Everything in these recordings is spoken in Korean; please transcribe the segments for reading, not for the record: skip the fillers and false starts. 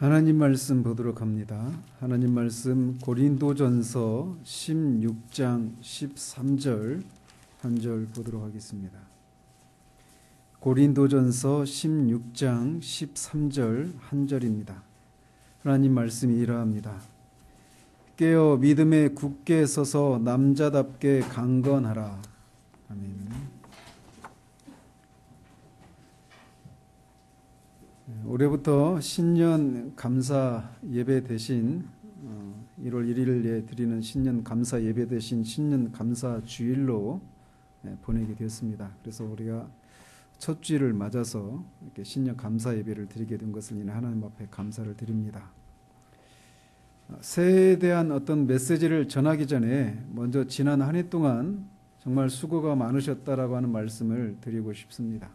하나님 말씀 보도록 합니다. 하나님 말씀 고린도전서 16장 13절 한 절 보도록 하겠습니다. 고린도전서 16장 13절 한 절입니다. 하나님 말씀이 이러합니다. 깨어 믿음에 굳게 서서 남자답게 강건하라. 아멘. 올해부터 신년 감사 예배 대신 1월 1일에 드리는 신년 감사 예배 대신 신년 감사 주일로 보내게 되었습니다. 그래서 우리가 첫 주일을 맞아서 이렇게 신년 감사 예배를 드리게 된 것을 인해 하나님 앞에 감사를 드립니다. 새해에 대한 어떤 메시지를 전하기 전에 먼저 지난 한 해 동안 정말 수고가 많으셨다라고 하는 말씀을 드리고 싶습니다.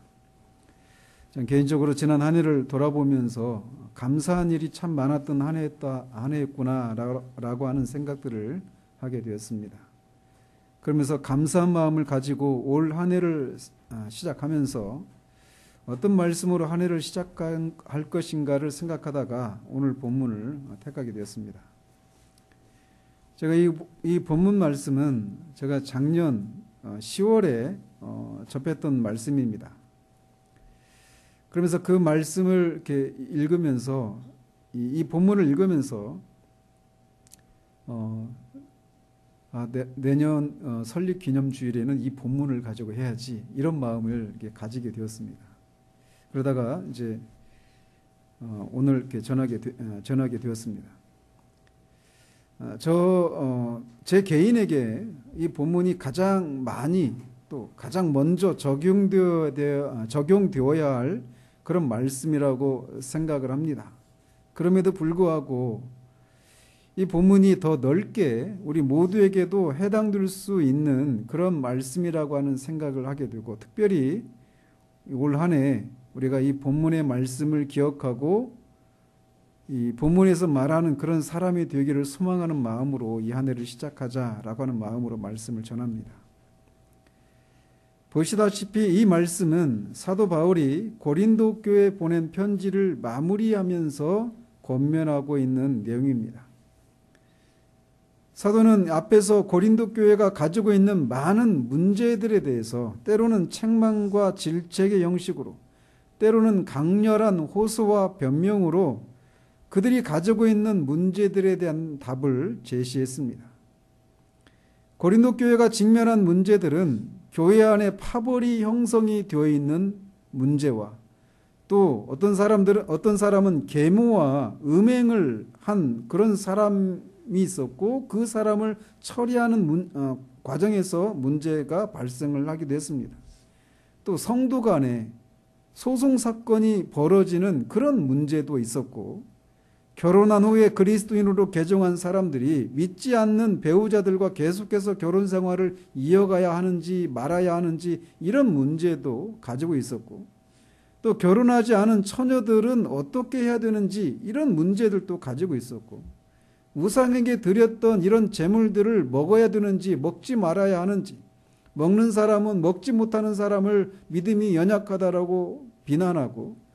전 개인적으로 지난 한 해를 돌아보면서 감사한 일이 참 많았던 한 해였구나 라고 하는 생각들을 하게 되었습니다. 그러면서 감사한 마음을 가지고 올 한 해를 시작하면서 어떤 말씀으로 한 해를 시작할 것인가를 생각하다가 오늘 본문을 택하게 되었습니다. 제가 이 본문 말씀은 제가 작년 10월에 접했던 말씀입니다. 그러면서 그 말씀을 이렇게 읽으면서 이 본문을 읽으면서 내년 설립 기념 주일에는 이 본문을 가지고 해야지 이런 마음을 이렇게 가지게 되었습니다. 그러다가 이제 오늘 이렇게 전하게 되었습니다. 제 개인에게 이 본문이 가장 많이 또 가장 먼저 적용되어야 할 그런 말씀이라고 생각을 합니다. 그럼에도 불구하고 이 본문이 더 넓게 우리 모두에게도 해당될 수 있는 그런 말씀이라고 하는 생각을 하게 되고, 특별히 올 한 해 우리가 이 본문의 말씀을 기억하고 이 본문에서 말하는 그런 사람이 되기를 소망하는 마음으로 이 한 해를 시작하자라고 하는 마음으로 말씀을 전합니다. 보시다시피 이 말씀은 사도 바울이 고린도 교회에 보낸 편지를 마무리하면서 권면하고 있는 내용입니다. 사도는 앞에서 고린도 교회가 가지고 있는 많은 문제들에 대해서 때로는 책망과 질책의 형식으로, 때로는 강렬한 호소와 변명으로 그들이 가지고 있는 문제들에 대한 답을 제시했습니다. 고린도 교회가 직면한 문제들은 교회 안에 파벌이 형성이 되어 있는 문제와, 또 어떤 사람은 계모와 음행을 한 그런 사람이 있었고 그 사람을 처리하는 과정에서 문제가 발생을 하기도 했습니다. 또 성도 간에 소송 사건이 벌어지는 그런 문제도 있었고, 결혼한 후에 그리스도인으로 개종한 사람들이 믿지 않는 배우자들과 계속해서 결혼 생활을 이어가야 하는지 말아야 하는지 이런 문제도 가지고 있었고, 또 결혼하지 않은 처녀들은 어떻게 해야 되는지 이런 문제들도 가지고 있었고, 우상에게 드렸던 이런 제물들을 먹어야 되는지 먹지 말아야 하는지, 먹는 사람은 먹지 못하는 사람을 믿음이 연약하다라고 비난하고,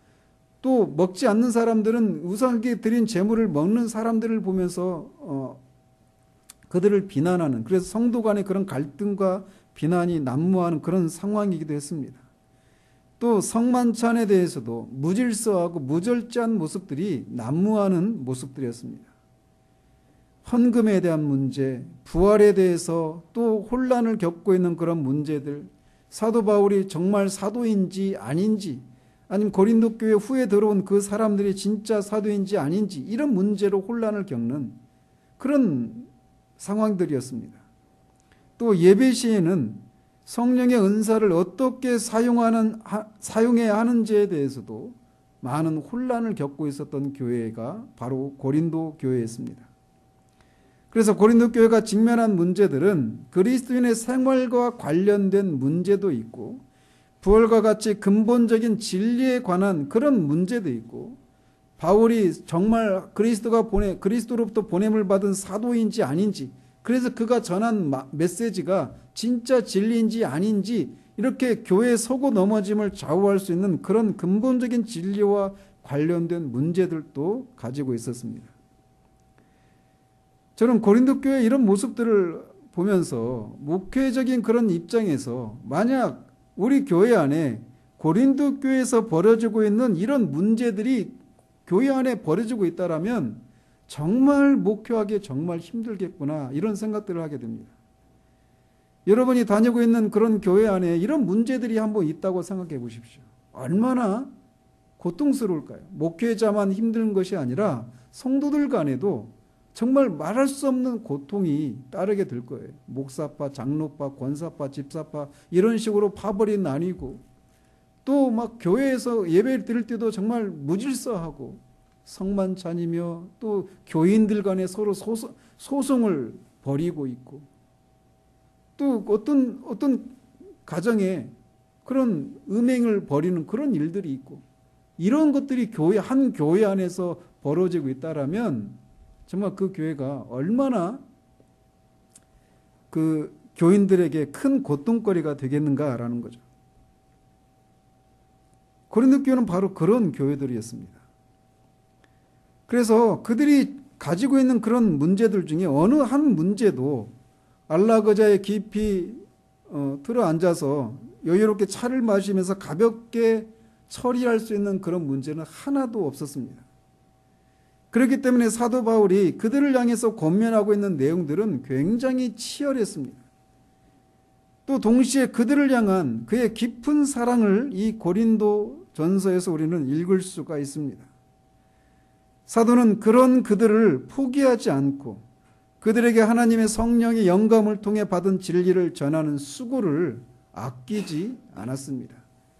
또 먹지 않는 사람들은 우상에게 드린 제물을 먹는 사람들을 보면서 그들을 비난하는, 그래서 성도 간의 그런 갈등과 비난이 난무하는 그런 상황이기도 했습니다. 또 성만찬에 대해서도 무질서하고 무절제한 모습들이 난무하는 모습들이었습니다. 헌금에 대한 문제, 부활에 대해서 또 혼란을 겪고 있는 그런 문제들, 사도 바울이 정말 사도인지 아닌지, 아니면 고린도 교회 후에 들어온 그 사람들이 진짜 사도인지 아닌지 이런 문제로 혼란을 겪는 그런 상황들이었습니다. 또 예배 시에는 성령의 은사를 어떻게 사용해야 하는지에 대해서도 많은 혼란을 겪고 있었던 교회가 바로 고린도 교회였습니다. 그래서 고린도 교회가 직면한 문제들은 그리스도인의 생활과 관련된 문제도 있고, 부활과 같이 근본적인 진리에 관한 그런 문제도 있고, 바울이 정말 그리스도로부터 보냄을 받은 사도인지 아닌지, 그래서 그가 전한 메시지가 진짜 진리인지 아닌지 이렇게 교회의 서고 넘어짐을 좌우할 수 있는 그런 근본적인 진리와 관련된 문제들도 가지고 있었습니다. 저는 고린도 교회의 이런 모습들을 보면서 목회적인 그런 입장에서 만약 우리 교회 안에 고린도 교회에서 벌어지고 있는 이런 문제들이 교회 안에 벌어지고 있다라면 정말 목회하기 정말 힘들겠구나, 이런 생각들을 하게 됩니다. 여러분이 다니고 있는 그런 교회 안에 이런 문제들이 한번 있다고 생각해 보십시오. 얼마나 고통스러울까요? 목회자만 힘든 것이 아니라 성도들 간에도 정말 말할 수 없는 고통이 따르게 될 거예요. 목사파, 장로파, 권사파, 집사파 이런 식으로 파벌이 나뉘고, 또 막 교회에서 예배 드릴 때도 정말 무질서하고 성만 차리며, 또 교인들 간에 서로 소송을 벌이고 있고, 또 어떤 가정에 그런 음행을 벌이는 그런 일들이 있고, 이런 것들이 한 교회 안에서 벌어지고 있다라면 정말 그 교회가 얼마나 그 교인들에게 큰 고통거리가 되겠는가라는 거죠. 고린도 교회는 바로 그런 교회들이었습니다. 그래서 그들이 가지고 있는 그런 문제들 중에 어느 한 문제도 안락의자에 깊이 들어앉아서 여유롭게 차를 마시면서 가볍게 처리할 수 있는 그런 문제는 하나도 없었습니다. 그렇기 때문에 사도 바울이 그들을 향해서 권면하고 있는 내용들은 굉장히 치열했습니다. 또 동시에 그들을 향한 그의 깊은 사랑을 이 고린도 전서에서 우리는 읽을 수가 있습니다. 사도는 그런 그들을 포기하지 않고 그들에게 하나님의 성령의 영감을 통해 받은 진리를 전하는 수고를 아끼지 않았습니다.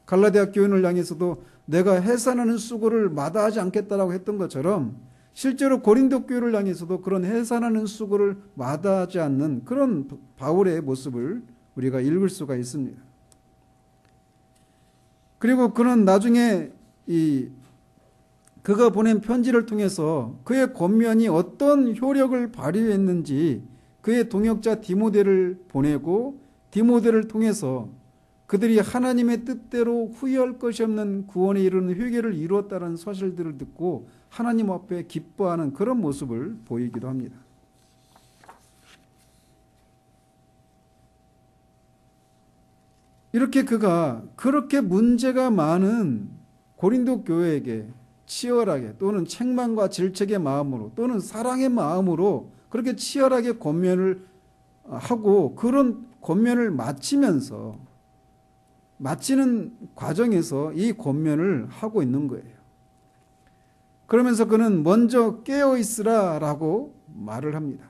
갈라디아 교인을 향해서도 내가 해산하는 수고를 마다하지 않겠다라고 했던 것처럼 실제로 고린도 교회를 향해서도 그런 해산하는 수고를 마다하지 않는 그런 바울의 모습을 우리가 읽을 수가 있습니다. 그리고 그는 나중에 그가 보낸 편지를 통해서 그의 권면이 어떤 효력을 발휘했는지 그의 동역자 디모데를 보내고, 디모데를 통해서 그들이 하나님의 뜻대로 후회할 것이 없는 구원에 이르는 회개를 이루었다는 사실들을 듣고 하나님 앞에 기뻐하는 그런 모습을 보이기도 합니다. 이렇게 그가 그렇게 문제가 많은 고린도 교회에게 치열하게, 또는 책망과 질책의 마음으로, 또는 사랑의 마음으로 그렇게 치열하게 권면을 하고, 그런 권면을 마치는 과정에서 이 권면을 하고 있는 거예요. 그러면서 그는 먼저 깨어있으라 라고 말을 합니다.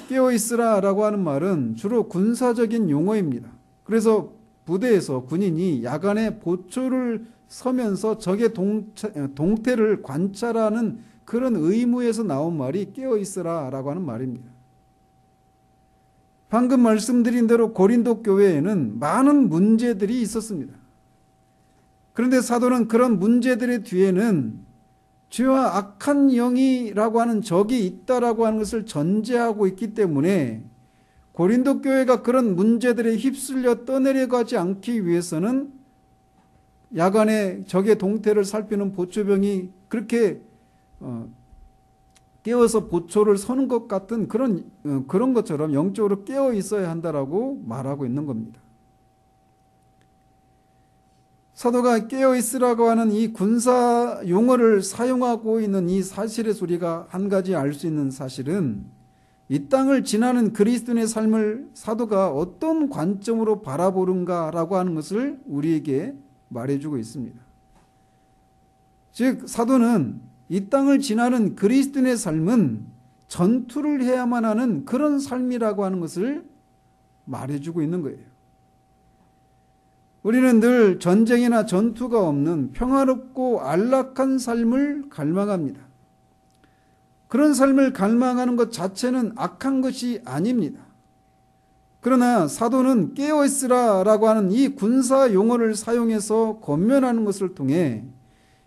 깨어있으라 라고 하는 말은 주로 군사적인 용어입니다. 그래서 부대에서 군인이 야간에 보초를 서면서 적의 동태를 관찰하는 그런 의무에서 나온 말이 깨어있으라 라고 하는 말입니다. 방금 말씀드린 대로 고린도 교회에는 많은 문제들이 있었습니다. 그런데 사도는 그런 문제들의 뒤에는 죄와 악한 영이라고 하는 적이 있다라고 하는 것을 전제하고 있기 때문에 고린도 교회가 그런 문제들에 휩쓸려 떠내려가지 않기 위해서는 야간에 적의 동태를 살피는 보초병이 그렇게 깨어서 보초를 서는 것 같은 그런 것처럼 영적으로 깨어 있어야 한다라고 말하고 있는 겁니다. 사도가 깨어 있으라고 하는 이 군사 용어를 사용하고 있는 이 사실에서 우리가 한 가지 알 수 있는 사실은, 이 땅을 지나는 그리스도인의 삶을 사도가 어떤 관점으로 바라보는가라고 하는 것을 우리에게 말해주고 있습니다. 즉 사도는 이 땅을 지나는 그리스도인의 삶은 전투를 해야만 하는 그런 삶이라고 하는 것을 말해주고 있는 거예요. 우리는 늘 전쟁이나 전투가 없는 평화롭고 안락한 삶을 갈망합니다. 그런 삶을 갈망하는 것 자체는 악한 것이 아닙니다. 그러나 사도는 깨어있으라 라고 하는 이 군사 용어를 사용해서 권면하는 것을 통해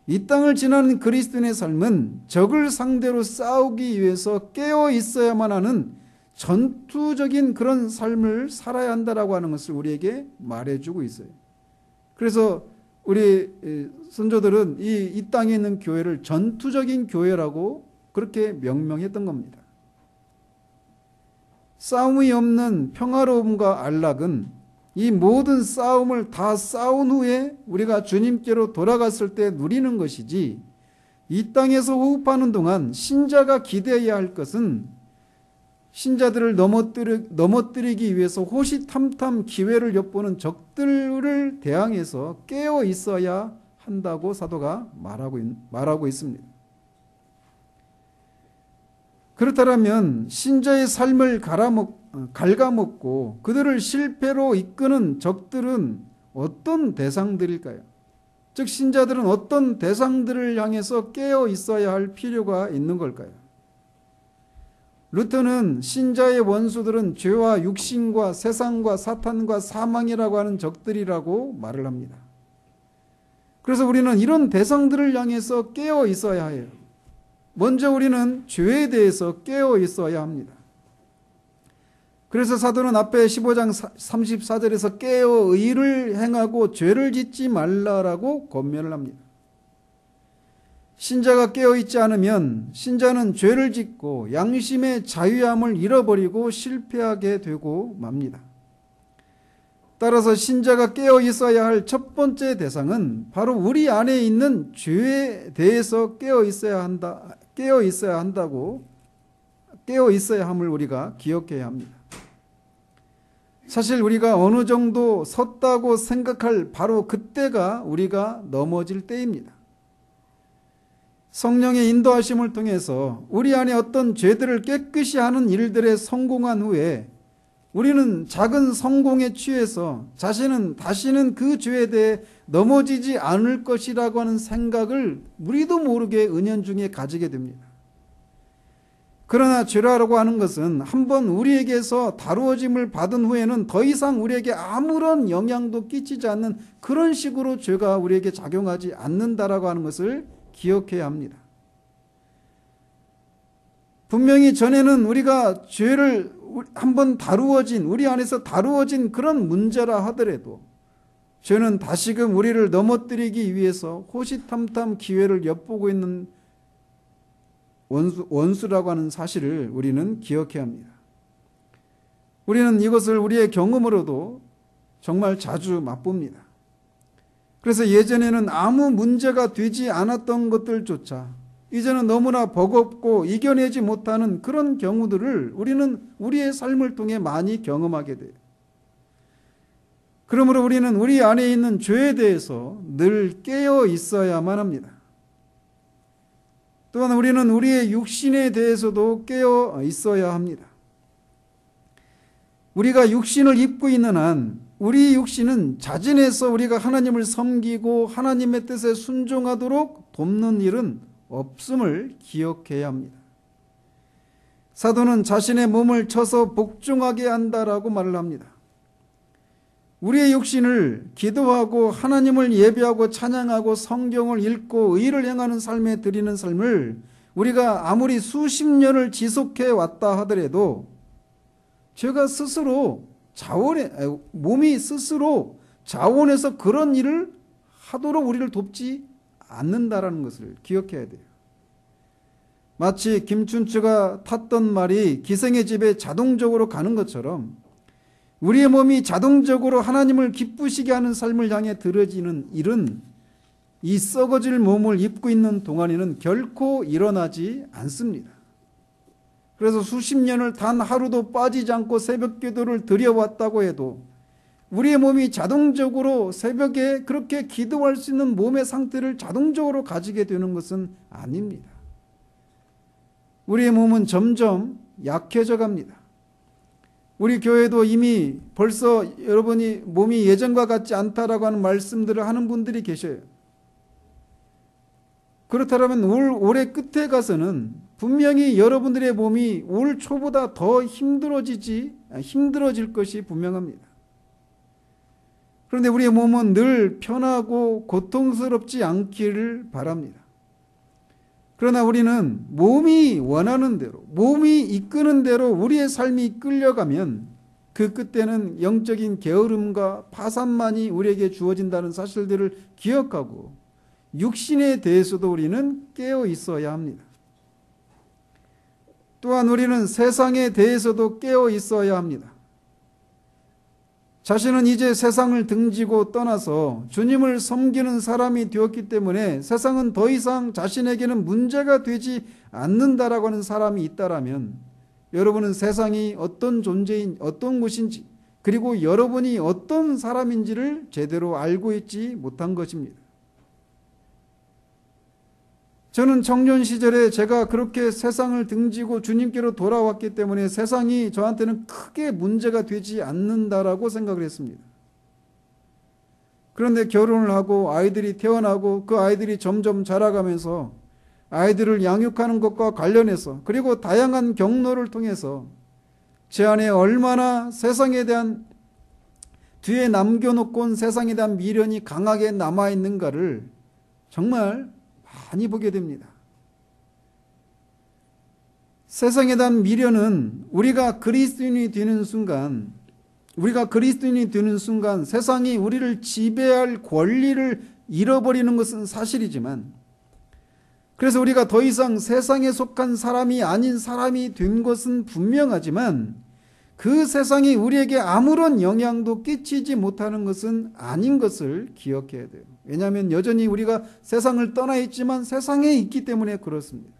이 땅을 지나는 그리스도인의 삶은 적을 상대로 싸우기 위해서 깨어 있어야만 하는 전투적인 그런 삶을 살아야 한다라고 하는 것을 우리에게 말해주고 있어요. 그래서 우리 선조들은 이 땅에 있는 교회를 전투적인 교회라고 그렇게 명명했던 겁니다. 싸움이 없는 평화로움과 안락은 이 모든 싸움을 다 싸운 후에 우리가 주님께로 돌아갔을 때 누리는 것이지, 이 땅에서 호흡하는 동안 신자가 기대해야 할 것은 신자들을 넘어뜨리기 위해서 호시탐탐 기회를 엿보는 적들을 대항해서 깨어 있어야 한다고 사도가 말하고 있습니다. 그렇다면 신자의 삶을 갉아먹고 그들을 실패로 이끄는 적들은 어떤 대상들일까요? 즉 신자들은 어떤 대상들을 향해서 깨어 있어야 할 필요가 있는 걸까요? 루터는 신자의 원수들은 죄와 육신과 세상과 사탄과 사망이라고 하는 적들이라고 말을 합니다. 그래서 우리는 이런 대상들을 향해서 깨어 있어야 해요. 먼저 우리는 죄에 대해서 깨어 있어야 합니다. 그래서 사도는 앞에 15장 34절에서 깨어 의를 행하고 죄를 짓지 말라라고 권면을 합니다. 신자가 깨어 있지 않으면 신자는 죄를 짓고 양심의 자유함을 잃어버리고 실패하게 되고 맙니다. 따라서 신자가 깨어 있어야 할 첫 번째 대상은 바로 우리 안에 있는 죄에 대해서 깨어 있어야 함을 우리가 기억해야 합니다. 사실 우리가 어느 정도 섰다고 생각할 바로 그때가 우리가 넘어질 때입니다. 성령의 인도하심을 통해서 우리 안에 어떤 죄들을 깨끗이 하는 일들에 성공한 후에 우리는 작은 성공에 취해서 자신은 다시는 그 죄에 대해 넘어지지 않을 것이라고 하는 생각을 우리도 모르게 은연중에 가지게 됩니다. 그러나 죄라고 하는 것은 한번 우리에게서 다루어짐을 받은 후에는 더 이상 우리에게 아무런 영향도 끼치지 않는 그런 식으로 죄가 우리에게 작용하지 않는다라고 하는 것을 기억해야 합니다. 분명히 전에는 우리가 죄를 한번 우리 안에서 다루어진 그런 문제라 하더라도 죄는 다시금 우리를 넘어뜨리기 위해서 호시탐탐 기회를 엿보고 있는 원수라고 하는 사실을 우리는 기억해야 합니다. 우리는 이것을 우리의 경험으로도 정말 자주 맛봅니다. 그래서 예전에는 아무 문제가 되지 않았던 것들조차 이제는 너무나 버겁고 이겨내지 못하는 그런 경우들을 우리는 우리의 삶을 통해 많이 경험하게 돼요. 그러므로 우리는 우리 안에 있는 죄에 대해서 늘 깨어 있어야만 합니다. 또한 우리는 우리의 육신에 대해서도 깨어 있어야 합니다. 우리가 육신을 입고 있는 한 우리 육신은 자진해서 우리가 하나님을 섬기고 하나님의 뜻에 순종하도록 돕는 일은 없음을 기억해야 합니다. 사도는 자신의 몸을 쳐서 복종하게 한다라고 말을 합니다. 우리의 육신을 기도하고 하나님을 예배하고 찬양하고 성경을 읽고 의를 행하는 삶에 드리는 삶을 우리가 아무리 수십 년을 지속해 왔다 하더라도 제가 스스로 몸이 스스로 자원해서 그런 일을 하도록 우리를 돕지 않는다라는 것을 기억해야 돼요. 마치 김춘추가 탔던 말이 기생의 집에 자동적으로 가는 것처럼 우리의 몸이 자동적으로 하나님을 기쁘시게 하는 삶을 향해 들어지는 일은 이 썩어질 몸을 입고 있는 동안에는 결코 일어나지 않습니다. 그래서 수십 년을 단 하루도 빠지지 않고 새벽 기도를 드려왔다고 해도 우리의 몸이 자동적으로 새벽에 그렇게 기도할 수 있는 몸의 상태를 자동적으로 가지게 되는 것은 아닙니다. 우리의 몸은 점점 약해져 갑니다. 우리 교회도 이미 벌써 여러분이 몸이 예전과 같지 않다라고 하는 말씀들을 하는 분들이 계셔요. 그렇다면 올해 끝에 가서는 분명히 여러분들의 몸이 올 초보다 더 힘들어질 것이 분명합니다. 그런데 우리의 몸은 늘 편하고 고통스럽지 않기를 바랍니다. 그러나 우리는 몸이 원하는 대로, 몸이 이끄는 대로 우리의 삶이 끌려가면 그 끝에는 영적인 게으름과 파산만이 우리에게 주어진다는 사실들을 기억하고 육신에 대해서도 우리는 깨어 있어야 합니다. 또한 우리는 세상에 대해서도 깨어 있어야 합니다. 자신은 이제 세상을 등지고 떠나서 주님을 섬기는 사람이 되었기 때문에 세상은 더 이상 자신에게는 문제가 되지 않는다라고 하는 사람이 있다라면 여러분은 세상이 어떤 존재인 어떤 곳인지 그리고 여러분이 어떤 사람인지를 제대로 알고 있지 못한 것입니다. 저는 청년 시절에 제가 그렇게 세상을 등지고 주님께로 돌아왔기 때문에 세상이 저한테는 크게 문제가 되지 않는다라고 생각을 했습니다. 그런데 결혼을 하고 아이들이 태어나고 그 아이들이 점점 자라가면서 아이들을 양육하는 것과 관련해서 그리고 다양한 경로를 통해서 제 안에 얼마나 세상에 대한 뒤에 남겨놓고 온 세상에 대한 미련이 강하게 남아있는가를 정말 많이 보게 됩니다. 세상에 대한 미련은 우리가 그리스도인이 되는 순간 세상이 우리를 지배할 권리를 잃어버리는 것은 사실이지만 그래서 우리가 더 이상 세상에 속한 사람이 아닌 사람이 된 것은 분명하지만 그 세상이 우리에게 아무런 영향도 끼치지 못하는 것은 아닌 것을 기억해야 돼요. 왜냐하면 여전히 우리가 세상을 떠나 있지만 세상에 있기 때문에 그렇습니다.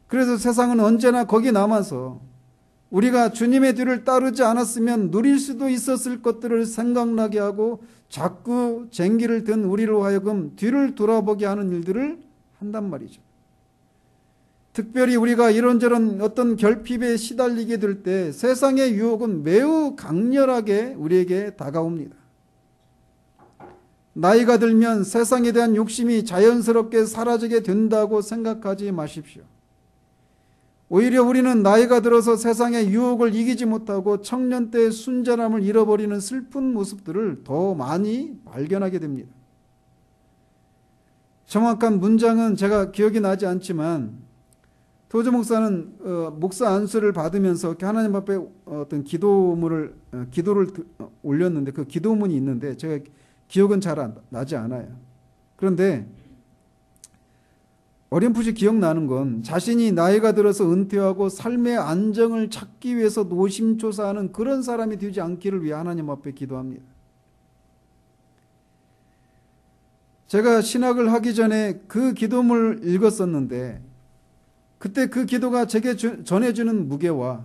그래서 세상은 언제나 거기 남아서 우리가 주님의 뒤를 따르지 않았으면 누릴 수도 있었을 것들을 생각나게 하고 자꾸 쟁기를 든 우리로 하여금 뒤를 돌아보게 하는 일들을 한단 말이죠. 특별히 우리가 이런저런 어떤 결핍에 시달리게 될 때 세상의 유혹은 매우 강렬하게 우리에게 다가옵니다. 나이가 들면 세상에 대한 욕심이 자연스럽게 사라지게 된다고 생각하지 마십시오. 오히려 우리는 나이가 들어서 세상의 유혹을 이기지 못하고 청년 때의 순전함을 잃어버리는 슬픈 모습들을 더 많이 발견하게 됩니다. 정확한 문장은 제가 기억이 나지 않지만 도저 목사는 목사 안수를 받으면서 하나님 앞에 어떤 기도를 올렸는데 그 기도문이 있는데 제가 기억은 잘 나지 않아요. 그런데 어렴풋이 기억나는 건 자신이 나이가 들어서 은퇴하고 삶의 안정을 찾기 위해서 노심초사하는 그런 사람이 되지 않기를 위해 하나님 앞에 기도합니다. 제가 신학을 하기 전에 그 기도문을 읽었었는데 그때 그 기도가 제게 전해주는 무게와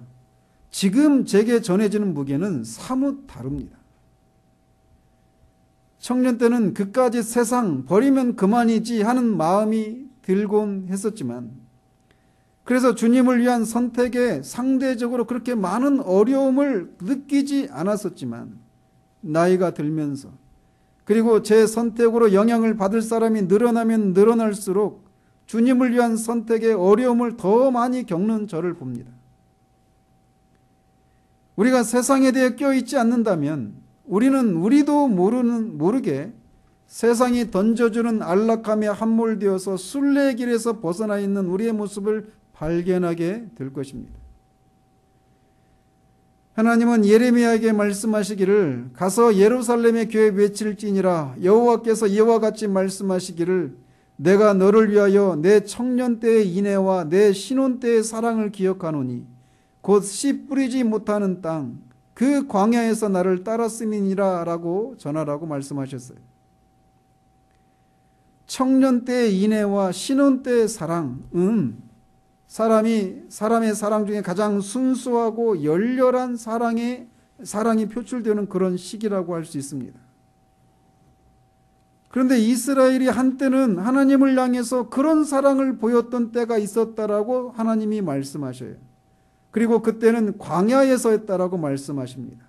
지금 제게 전해지는 무게는 사뭇 다릅니다. 청년 때는 그까지 세상 버리면 그만이지 하는 마음이 들곤 했었지만 그래서 주님을 위한 선택에 상대적으로 그렇게 많은 어려움을 느끼지 않았었지만 나이가 들면서 그리고 제 선택으로 영향을 받을 사람이 늘어나면 늘어날수록 주님을 위한 선택의 어려움을 더 많이 겪는 저를 봅니다. 우리가 세상에 대해 껴있지 않는다면 우리는 우리도 모르게 세상이 던져주는 안락함에 함몰되어서 순례길에서 벗어나 있는 우리의 모습을 발견하게 될 것입니다. 하나님은 예레미야에게 말씀하시기를 가서 예루살렘의 교회에 외칠지니라 여호와께서 이와 같이 말씀하시기를 내가 너를 위하여 내 청년 때의 인애와 내 신혼 때의 사랑을 기억하노니 곧 씨 뿌리지 못하는 땅 그 광야에서 나를 따랐음이니라 라고 전하라고 말씀하셨어요. 청년 때의 인애와 신혼 때의 사랑은 사람의 사랑 중에 가장 순수하고 열렬한 사랑이 표출되는 그런 시기라고 할 수 있습니다. 그런데 이스라엘이 한때는 하나님을 향해서 그런 사랑을 보였던 때가 있었다라고 하나님이 말씀하셔요. 그리고 그때는 광야에서 했다라고 말씀하십니다.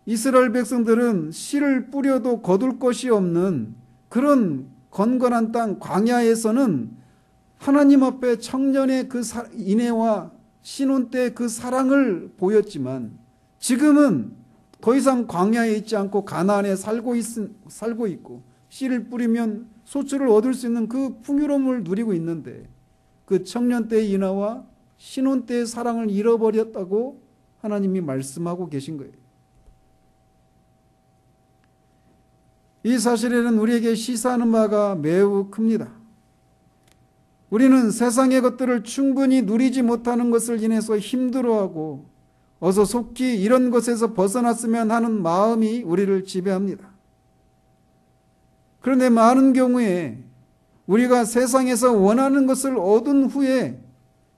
이스라엘 백성들은 씨를 뿌려도 거둘 것이 없는 그런 건건한 땅 광야에서는 하나님 앞에 청년의 그 인애와 신혼 때 그 사랑을 보였지만 지금은 더 이상 광야에 있지 않고 가나안에 살고 있고 씨를 뿌리면 소출을 얻을 수 있는 그 풍요로움을 누리고 있는데 그 청년 때의 인애와 신혼 때의 사랑을 잃어버렸다고 하나님이 말씀하고 계신 거예요. 이 사실에는 우리에게 시사하는 바가 매우 큽니다. 우리는 세상의 것들을 충분히 누리지 못하는 것을 인해서 힘들어하고 어서 속히 이런 것에서 벗어났으면 하는 마음이 우리를 지배합니다. 그런데 많은 경우에 우리가 세상에서 원하는 것을 얻은 후에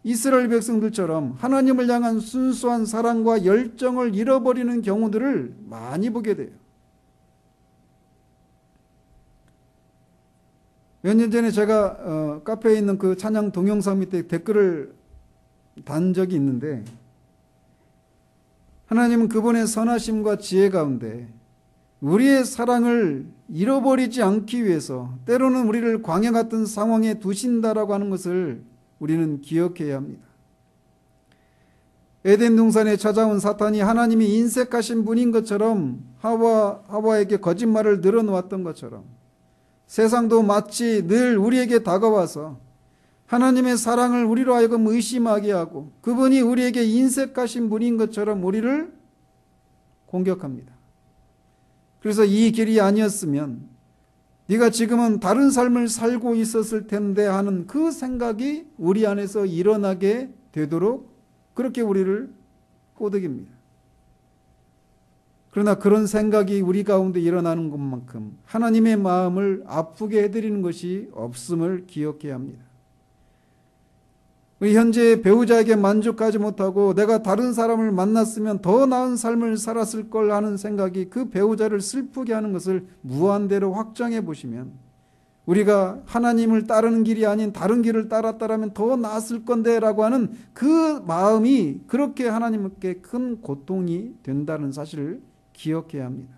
이스라엘 백성들처럼 하나님을 향한 순수한 사랑과 열정을 잃어버리는 경우들을 많이 보게 돼요. 몇 년 전에 제가 카페에 있는 그 찬양 동영상 밑에 댓글을 단 적이 있는데, 하나님은 그분의 선하심과 지혜 가운데 우리의 사랑을 잃어버리지 않기 위해서 때로는 우리를 광야 같은 상황에 두신다라고 하는 것을 우리는 기억해야 합니다. 에덴 동산에 찾아온 사탄이 하나님이 인색하신 분인 것처럼 하와에게 거짓말을 늘어놓았던 것처럼 세상도 마치 늘 우리에게 다가와서 하나님의 사랑을 우리로 하여금 의심하게 하고 그분이 우리에게 인색하신 분인 것처럼 우리를 공격합니다. 그래서 이 길이 아니었으면 네가 지금은 다른 삶을 살고 있었을 텐데 하는 그 생각이 우리 안에서 일어나게 되도록 그렇게 우리를 꼬드깁니다. 그러나 그런 생각이 우리 가운데 일어나는 것만큼 하나님의 마음을 아프게 해드리는 것이 없음을 기억해야 합니다. 우리 현재 배우자에게 만족하지 못하고 내가 다른 사람을 만났으면 더 나은 삶을 살았을 걸 하는 생각이 그 배우자를 슬프게 하는 것을 무한대로 확장해 보시면 우리가 하나님을 따르는 길이 아닌 다른 길을 따랐다면 더 나았을 건데 라고 하는 그 마음이 그렇게 하나님께 큰 고통이 된다는 사실을 기억해야 합니다.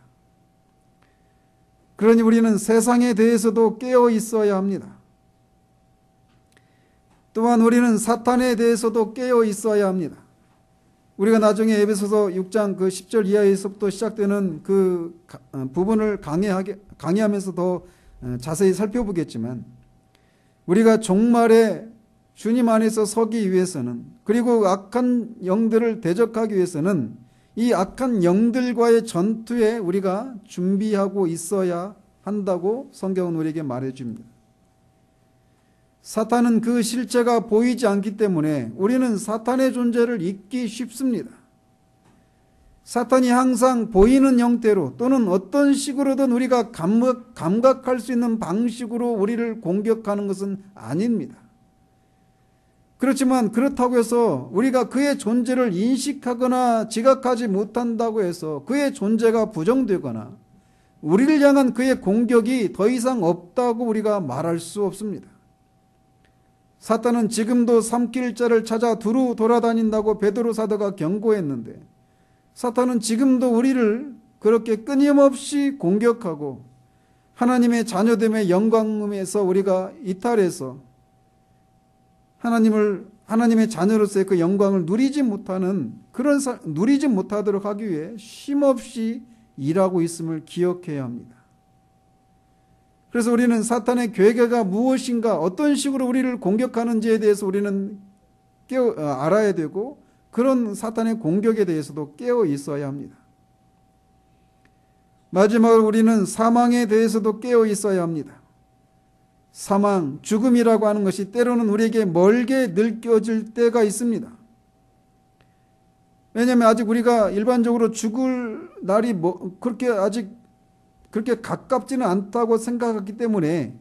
그러니 우리는 세상에 대해서도 깨어 있어야 합니다. 또한 우리는 사탄에 대해서도 깨어 있어야 합니다. 우리가 나중에 에베소서 6장 그 10절 이하에서부터 시작되는 그 부분을 강의하면서 더 자세히 살펴보겠지만 우리가 종말에 주님 안에서 서기 위해서는 그리고 악한 영들을 대적하기 위해서는 이 악한 영들과의 전투에 우리가 준비하고 있어야 한다고 성경은 우리에게 말해줍니다. 사탄은 그 실체가 보이지 않기 때문에 우리는 사탄의 존재를 잊기 쉽습니다. 사탄이 항상 보이는 형태로 또는 어떤 식으로든 우리가 감각할 수 있는 방식으로 우리를 공격하는 것은 아닙니다. 그렇지만 그렇다고 해서 우리가 그의 존재를 인식하거나 지각하지 못한다고 해서 그의 존재가 부정되거나 우리를 향한 그의 공격이 더 이상 없다고 우리가 말할 수 없습니다. 사탄은 지금도 삼킬자를 찾아 두루 돌아다닌다고 베드로 사도가 경고했는데 사탄은 지금도 우리를 그렇게 끊임없이 공격하고 하나님의 자녀됨의 영광에서 우리가 이탈해서 하나님의 자녀로서의 그 영광을 누리지 못하도록 하기 위해 쉼없이 일하고 있음을 기억해야 합니다. 그래서 우리는 사탄의 괴계가 무엇인가, 어떤 식으로 우리를 공격하는지에 대해서 우리는 알아야 되고 그런 사탄의 공격에 대해서도 깨어 있어야 합니다. 마지막으로 우리는 사망에 대해서도 깨어 있어야 합니다. 사망, 죽음이라고 하는 것이 때로는 우리에게 멀게 느껴질 때가 있습니다. 왜냐하면 아직 우리가 일반적으로 죽을 날이 그렇게 가깝지는 않다고 생각하기 때문에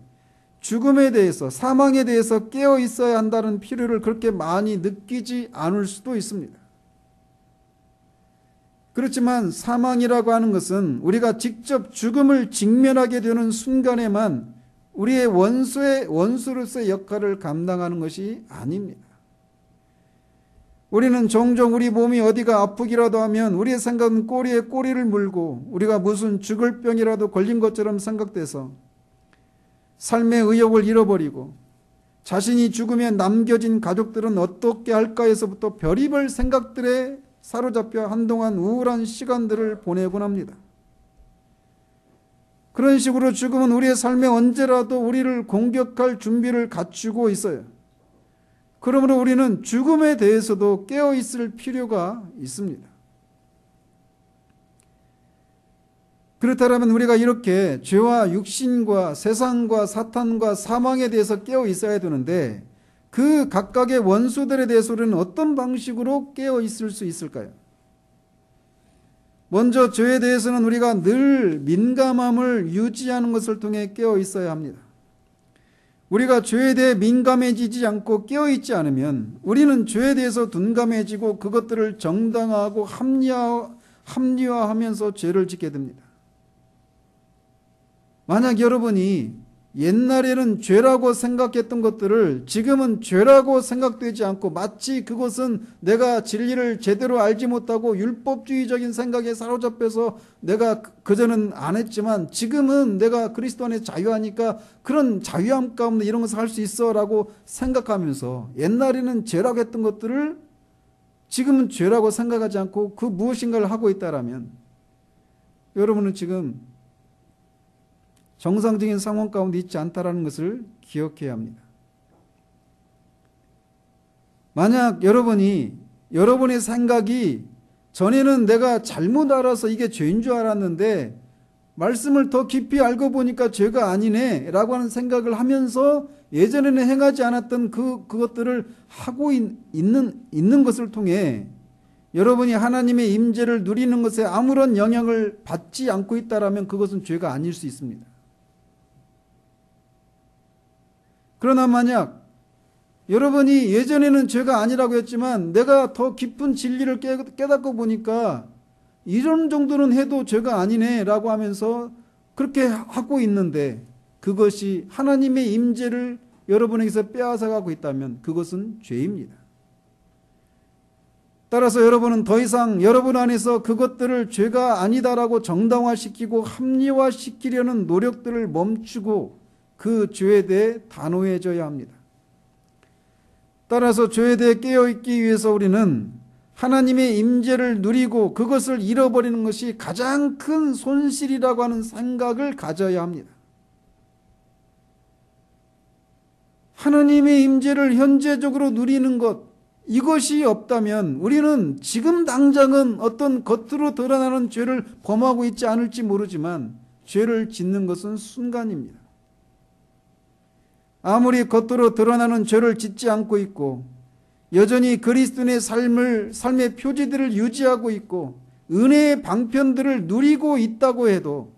죽음에 대해서, 사망에 대해서 깨어 있어야 한다는 필요를 그렇게 많이 느끼지 않을 수도 있습니다. 그렇지만 사망이라고 하는 것은 우리가 직접 죽음을 직면하게 되는 순간에만 우리의 원수로서의 역할을 감당하는 것이 아닙니다. 우리는 종종 우리 몸이 어디가 아프기라도 하면 우리의 생각은 꼬리에 꼬리를 물고 우리가 무슨 죽을 병이라도 걸린 것처럼 생각돼서 삶의 의욕을 잃어버리고 자신이 죽으면 남겨진 가족들은 어떻게 할까에서부터 별의별 생각들에 사로잡혀 한동안 우울한 시간들을 보내곤 합니다. 그런 식으로 죽음은 우리의 삶에 언제라도 우리를 공격할 준비를 갖추고 있어요. 그러므로 우리는 죽음에 대해서도 깨어있을 필요가 있습니다. 그렇다면 우리가 이렇게 죄와 육신과 세상과 사탄과 사망에 대해서 깨어 있어야 되는데 그 각각의 원수들에 대해서 우리는 어떤 방식으로 깨어 있을 수 있을까요? 먼저 죄에 대해서는 우리가 늘 민감함을 유지하는 것을 통해 깨어 있어야 합니다. 우리가 죄에 대해 민감해지지 않고 깨어 있지 않으면 우리는 죄에 대해서 둔감해지고 그것들을 정당화하고 합리화하면서 죄를 짓게 됩니다. 만약 여러분이 옛날에는 죄라고 생각했던 것들을 지금은 죄라고 생각되지 않고 마치 그것은 내가 진리를 제대로 알지 못하고 율법주의적인 생각에 사로잡혀서 내가 그전은 안 했지만 지금은 내가 그리스도 안에 자유하니까 그런 자유함 가운데 이런 것을 할 수 있어 라고 생각하면서 옛날에는 죄라고 했던 것들을 지금은 죄라고 생각하지 않고 그 무엇인가를 하고 있다라면 여러분은 지금 정상적인 상황 가운데 있지 않다라는 것을 기억해야 합니다. 만약 여러분의 생각이 전에는 내가 잘못 알아서 이게 죄인 줄 알았는데 말씀을 더 깊이 알고 보니까 죄가 아니네 라고 하는 생각을 하면서 예전에는 행하지 않았던 그것들을 하고 있는 것을 통해 여러분이 하나님의 임재를 누리는 것에 아무런 영향을 받지 않고 있다라면 그것은 죄가 아닐 수 있습니다. 그러나 만약 여러분이 예전에는 죄가 아니라고 했지만 내가 더 깊은 진리를 깨닫고 보니까 이런 정도는 해도 죄가 아니네 라고 하면서 그렇게 하고 있는데 그것이 하나님의 임재를 여러분에게서 빼앗아가고 있다면 그것은 죄입니다. 따라서 여러분은 더 이상 여러분 안에서 그것들을 죄가 아니다라고 정당화시키고 합리화시키려는 노력들을 멈추고 그 죄에 대해 단호해져야 합니다. 따라서 죄에 대해 깨어있기 위해서 우리는 하나님의 임재를 누리고 그것을 잃어버리는 것이 가장 큰 손실이라고 하는 생각을 가져야 합니다. 하나님의 임재를 현재적으로 누리는 것, 이것이 없다면 우리는 지금 당장은 어떤 겉으로 드러나는 죄를 범하고 있지 않을지 모르지만 죄를 짓는 것은 순간입니다. 아무리 겉으로 드러나는 죄를 짓지 않고 있고 여전히 그리스도인의 삶의 표지들을 유지하고 있고 은혜의 방편들을 누리고 있다고 해도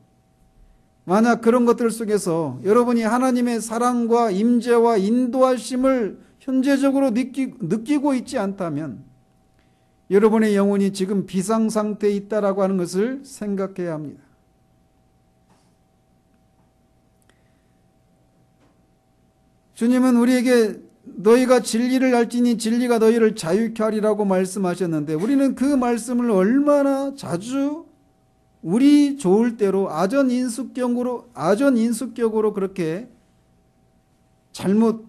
만약 그런 것들 속에서 여러분이 하나님의 사랑과 임재와 인도하심을 현재적으로 느끼고 있지 않다면 여러분의 영혼이 지금 비상상태에 있다라고 하는 것을 생각해야 합니다. 주님은 우리에게 너희가 진리를 알지니 진리가 너희를 자유케 하리라고 말씀하셨는데 우리는 그 말씀을 얼마나 자주 우리 좋을 대로 아전인수격으로 그렇게 잘못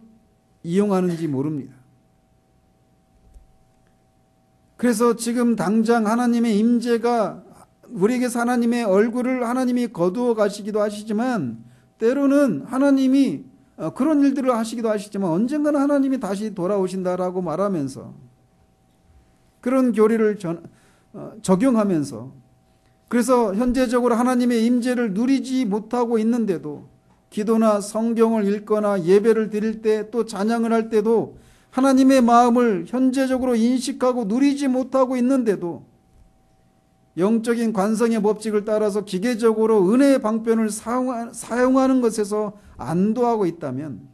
이용하는지 모릅니다. 그래서 지금 당장 하나님의 임재가 우리에게서 하나님의 얼굴을 하나님이 거두어 가시기도 하시지만 때로는 하나님이 그런 일들을 하시기도 하시지만 언젠가는 하나님이 다시 돌아오신다라고 말하면서 그런 교리를 적용하면서 그래서 현재적으로 하나님의 임재를 누리지 못하고 있는데도 기도나 성경을 읽거나 예배를 드릴 때 또 찬양을 할 때도 하나님의 마음을 현재적으로 인식하고 누리지 못하고 있는데도 영적인 관성의 법칙을 따라서 기계적으로 은혜의 방편을 사용하는 것에서 안도하고 있다면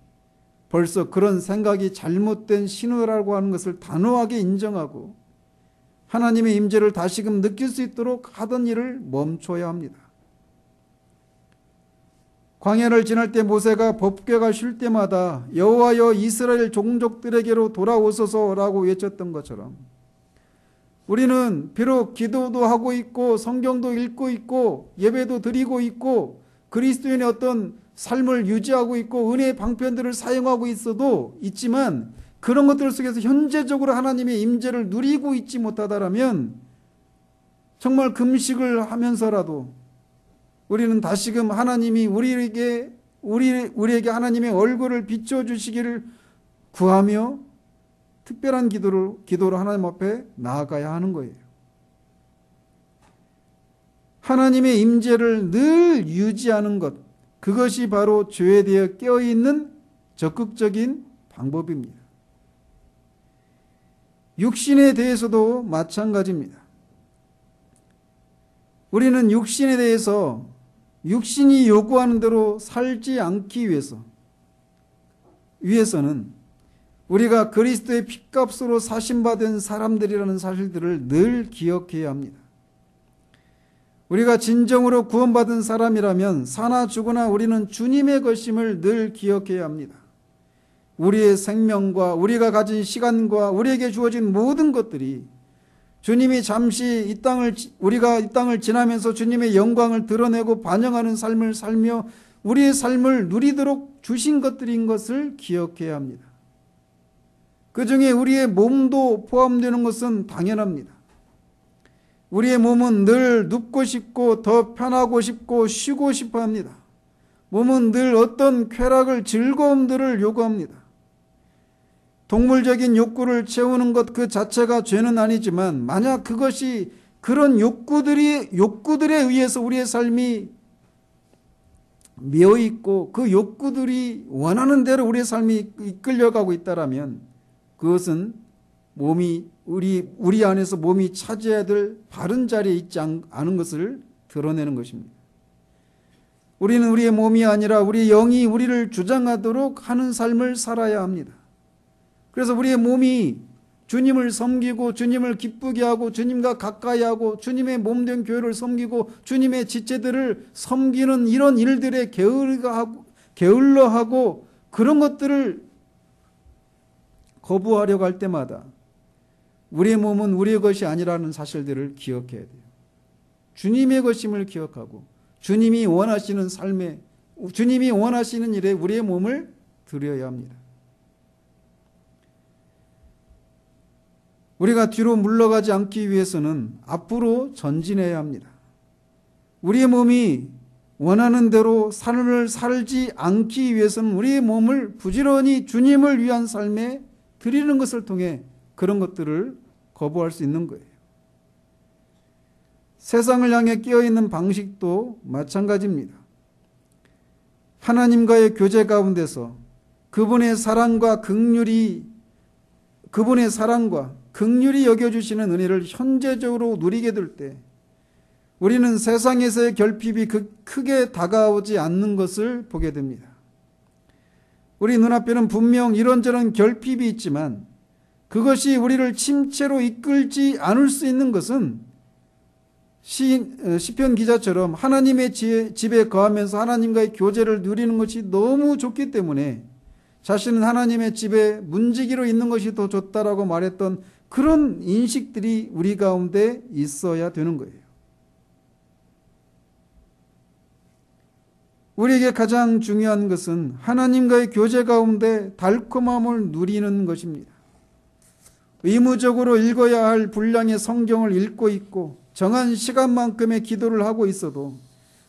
벌써 그런 생각이 잘못된 신호라고 하는 것을 단호하게 인정하고 하나님의 임재를 다시금 느낄 수 있도록 하던 일을 멈춰야 합니다. 광야를 지날 때 모세가 법궤가 쉴 때마다 여호와여 이스라엘 종족들에게로 돌아오소서라고 외쳤던 것처럼 우리는 비록 기도도 하고 있고 성경도 읽고 있고 예배도 드리고 있고 그리스도인의 어떤 삶을 유지하고 있고 은혜의 방편들을 사용하고 있지만 그런 것들 속에서 현재적으로 하나님의 임재를 누리고 있지 못하다라면 정말 금식을 하면서라도 우리는 다시금 하나님이 우리에게 하나님의 얼굴을 비춰주시기를 구하며 특별한 기도로 하나님 앞에 나아가야 하는 거예요. 하나님의 임재를 늘 유지하는 것, 그것이 바로 죄에 대해 깨어있는 적극적인 방법입니다. 육신에 대해서도 마찬가지입니다. 우리는 육신에 대해서 육신이 요구하는 대로 살지 않기 위해서는 우리가 그리스도의 핏값으로 사심받은 사람들이라는 사실들을 늘 기억해야 합니다. 우리가 진정으로 구원받은 사람이라면 사나 죽으나 우리는 주님의 것임을 늘 기억해야 합니다. 우리의 생명과 우리가 가진 시간과 우리에게 주어진 모든 것들이 주님이 잠시 우리가 이 땅을 지나면서 주님의 영광을 드러내고 반영하는 삶을 살며 우리의 삶을 누리도록 주신 것들인 것을 기억해야 합니다. 그 중에 우리의 몸도 포함되는 것은 당연합니다. 우리의 몸은 늘 눕고 싶고 더 편하고 싶고 쉬고 싶어 합니다. 몸은 늘 어떤 쾌락을, 즐거움들을 요구합니다. 동물적인 욕구를 채우는 것 그 자체가 죄는 아니지만 만약 그것이 그런 욕구들에 의해서 우리의 삶이 매여 있고 그 욕구들이 원하는 대로 우리의 삶이 이끌려가고 있다라면 그것은 우리 안에서 몸이 차지해야 될 바른 자리에 있지 않은 것을 드러내는 것입니다. 우리는 우리의 몸이 아니라 우리 영이 우리를 주장하도록 하는 삶을 살아야 합니다. 그래서 우리의 몸이 주님을 섬기고 주님을 기쁘게 하고 주님과 가까이 하고 주님의 몸된 교회를 섬기고 주님의 지체들을 섬기는 이런 일들에 게을러하고 그런 것들을 거부하려고 할 때마다 우리의 몸은 우리의 것이 아니라는 사실들을 기억해야 돼요. 주님의 것임을 기억하고 주님이 원하시는 삶에, 주님이 원하시는 일에 우리의 몸을 드려야 합니다. 우리가 뒤로 물러가지 않기 위해서는 앞으로 전진해야 합니다. 우리의 몸이 원하는 대로 삶을 살지 않기 위해서는 우리의 몸을 부지런히 주님을 위한 삶에 드리는 것을 통해 그런 것들을 거부할 수 있는 거예요. 세상을 향해 깨어있는 방식도 마찬가지입니다. 하나님과의 교제 가운데서 그분의 사랑과 극률이 여겨주시는 은혜를 현재적으로 누리게 될 때 우리는 세상에서의 결핍이 크게 다가오지 않는 것을 보게 됩니다. 우리 눈앞에는 분명 이런저런 결핍이 있지만 그것이 우리를 침체로 이끌지 않을 수 있는 것은 시편 기자처럼 하나님의 집에 거하면서 하나님과의 교제를 누리는 것이 너무 좋기 때문에 자신은 하나님의 집에 문지기로 있는 것이 더 좋다라고 말했던 그런 인식들이 우리 가운데 있어야 되는 거예요. 우리에게 가장 중요한 것은 하나님과의 교제 가운데 달콤함을 누리는 것입니다. 의무적으로 읽어야 할 분량의 성경을 읽고 있고 정한 시간만큼의 기도를 하고 있어도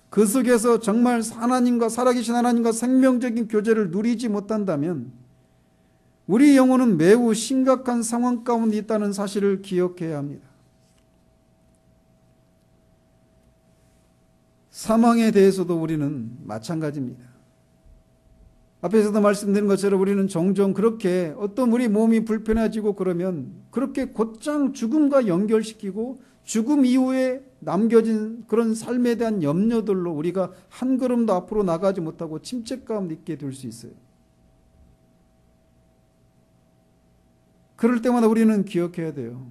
그 속에서 정말 살아계신 하나님과 생명적인 교제를 누리지 못한다면 우리 영혼은 매우 심각한 상황 가운데 있다는 사실을 기억해야 합니다. 사망에 대해서도 우리는 마찬가지입니다. 앞에서도 말씀드린 것처럼 우리는 종종 그렇게 어떤 우리 몸이 불편해지고 그러면 그렇게 곧장 죽음과 연결시키고 죽음 이후에 남겨진 그런 삶에 대한 염려들로 우리가 한 걸음도 앞으로 나가지 못하고 침체 가운데 있게 될 수 있어요. 그럴 때마다 우리는 기억해야 돼요.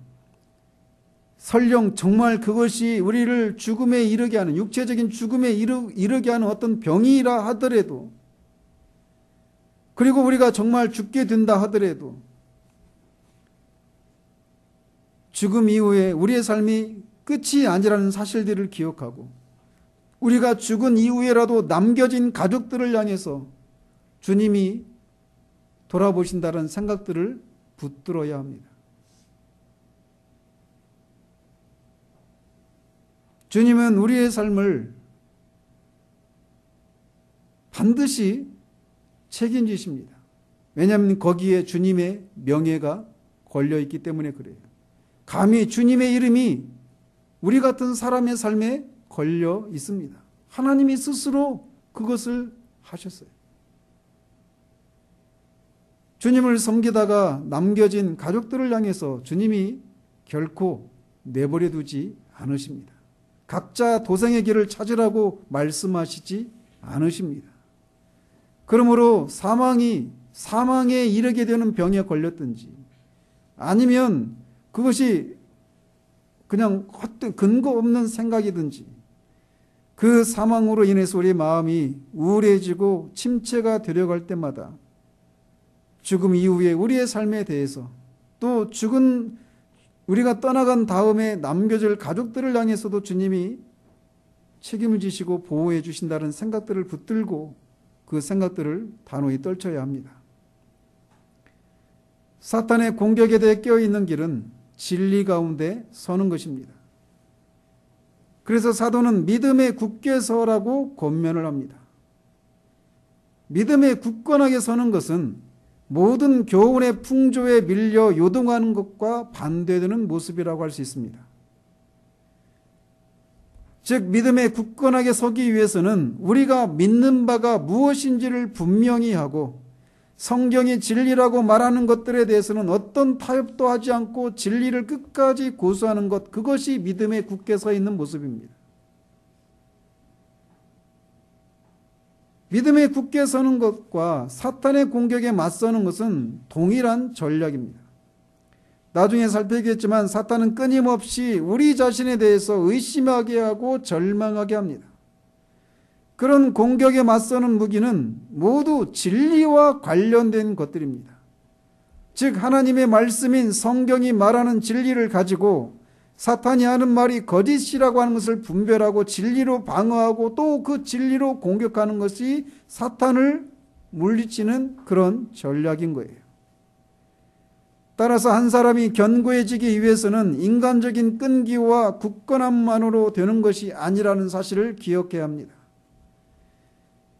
설령 정말 그것이 우리를 죽음에 이르게 하는, 육체적인 죽음에 이르게 하는 어떤 병이라 하더라도, 그리고 우리가 정말 죽게 된다 하더라도 죽음 이후에 우리의 삶이 끝이 아니라는 사실들을 기억하고 우리가 죽은 이후에라도 남겨진 가족들을 향해서 주님이 돌아보신다는 생각들을 붙들어야 합니다. 주님은 우리의 삶을 반드시 책임지십니다. 왜냐하면 거기에 주님의 명예가 걸려있기 때문에 그래요. 감히 주님의 이름이 우리 같은 사람의 삶에 걸려 있습니다. 하나님이 스스로 그것을 하셨어요. 주님을 섬기다가 남겨진 가족들을 향해서 주님이 결코 내버려 두지 않으십니다. 각자 도생의 길을 찾으라고 말씀하시지 않으십니다. 그러므로 사망에 이르게 되는 병에 걸렸든지 아니면 그것이 그냥 헛된 근거 없는 생각이든지 그 사망으로 인해서 우리의 마음이 우울해지고 침체가 되려갈 때마다 죽음 이후에 우리의 삶에 대해서 또 죽은 우리가 떠나간 다음에 남겨질 가족들을 향해서도 주님이 책임을 지시고 보호해 주신다는 생각들을 붙들고 그 생각들을 단호히 떨쳐야 합니다. 사탄의 공격에 대해 깨어있는 길은 진리 가운데 서는 것입니다. 그래서 사도는 믿음에 굳게 서라고 권면을 합니다. 믿음에 굳건하게 서는 것은 모든 교훈의 풍조에 밀려 요동하는 것과 반대되는 모습이라고 할 수 있습니다. 즉 믿음에 굳건하게 서기 위해서는 우리가 믿는 바가 무엇인지를 분명히 하고 성경이 진리라고 말하는 것들에 대해서는 어떤 타협도 하지 않고 진리를 끝까지 고수하는 것, 그것이 믿음에 굳게 서 있는 모습입니다. 믿음에 굳게 서는 것과 사탄의 공격에 맞서는 것은 동일한 전략입니다. 나중에 살펴보겠지만 사탄은 끊임없이 우리 자신에 대해서 의심하게 하고 절망하게 합니다. 그런 공격에 맞서는 무기는 모두 진리와 관련된 것들입니다. 즉 하나님의 말씀인 성경이 말하는 진리를 가지고 사탄이 하는 말이 거짓이라고 하는 것을 분별하고 진리로 방어하고 또 그 진리로 공격하는 것이 사탄을 물리치는 그런 전략인 거예요. 따라서 한 사람이 견고해지기 위해서는 인간적인 끈기와 굳건함만으로 되는 것이 아니라는 사실을 기억해야 합니다.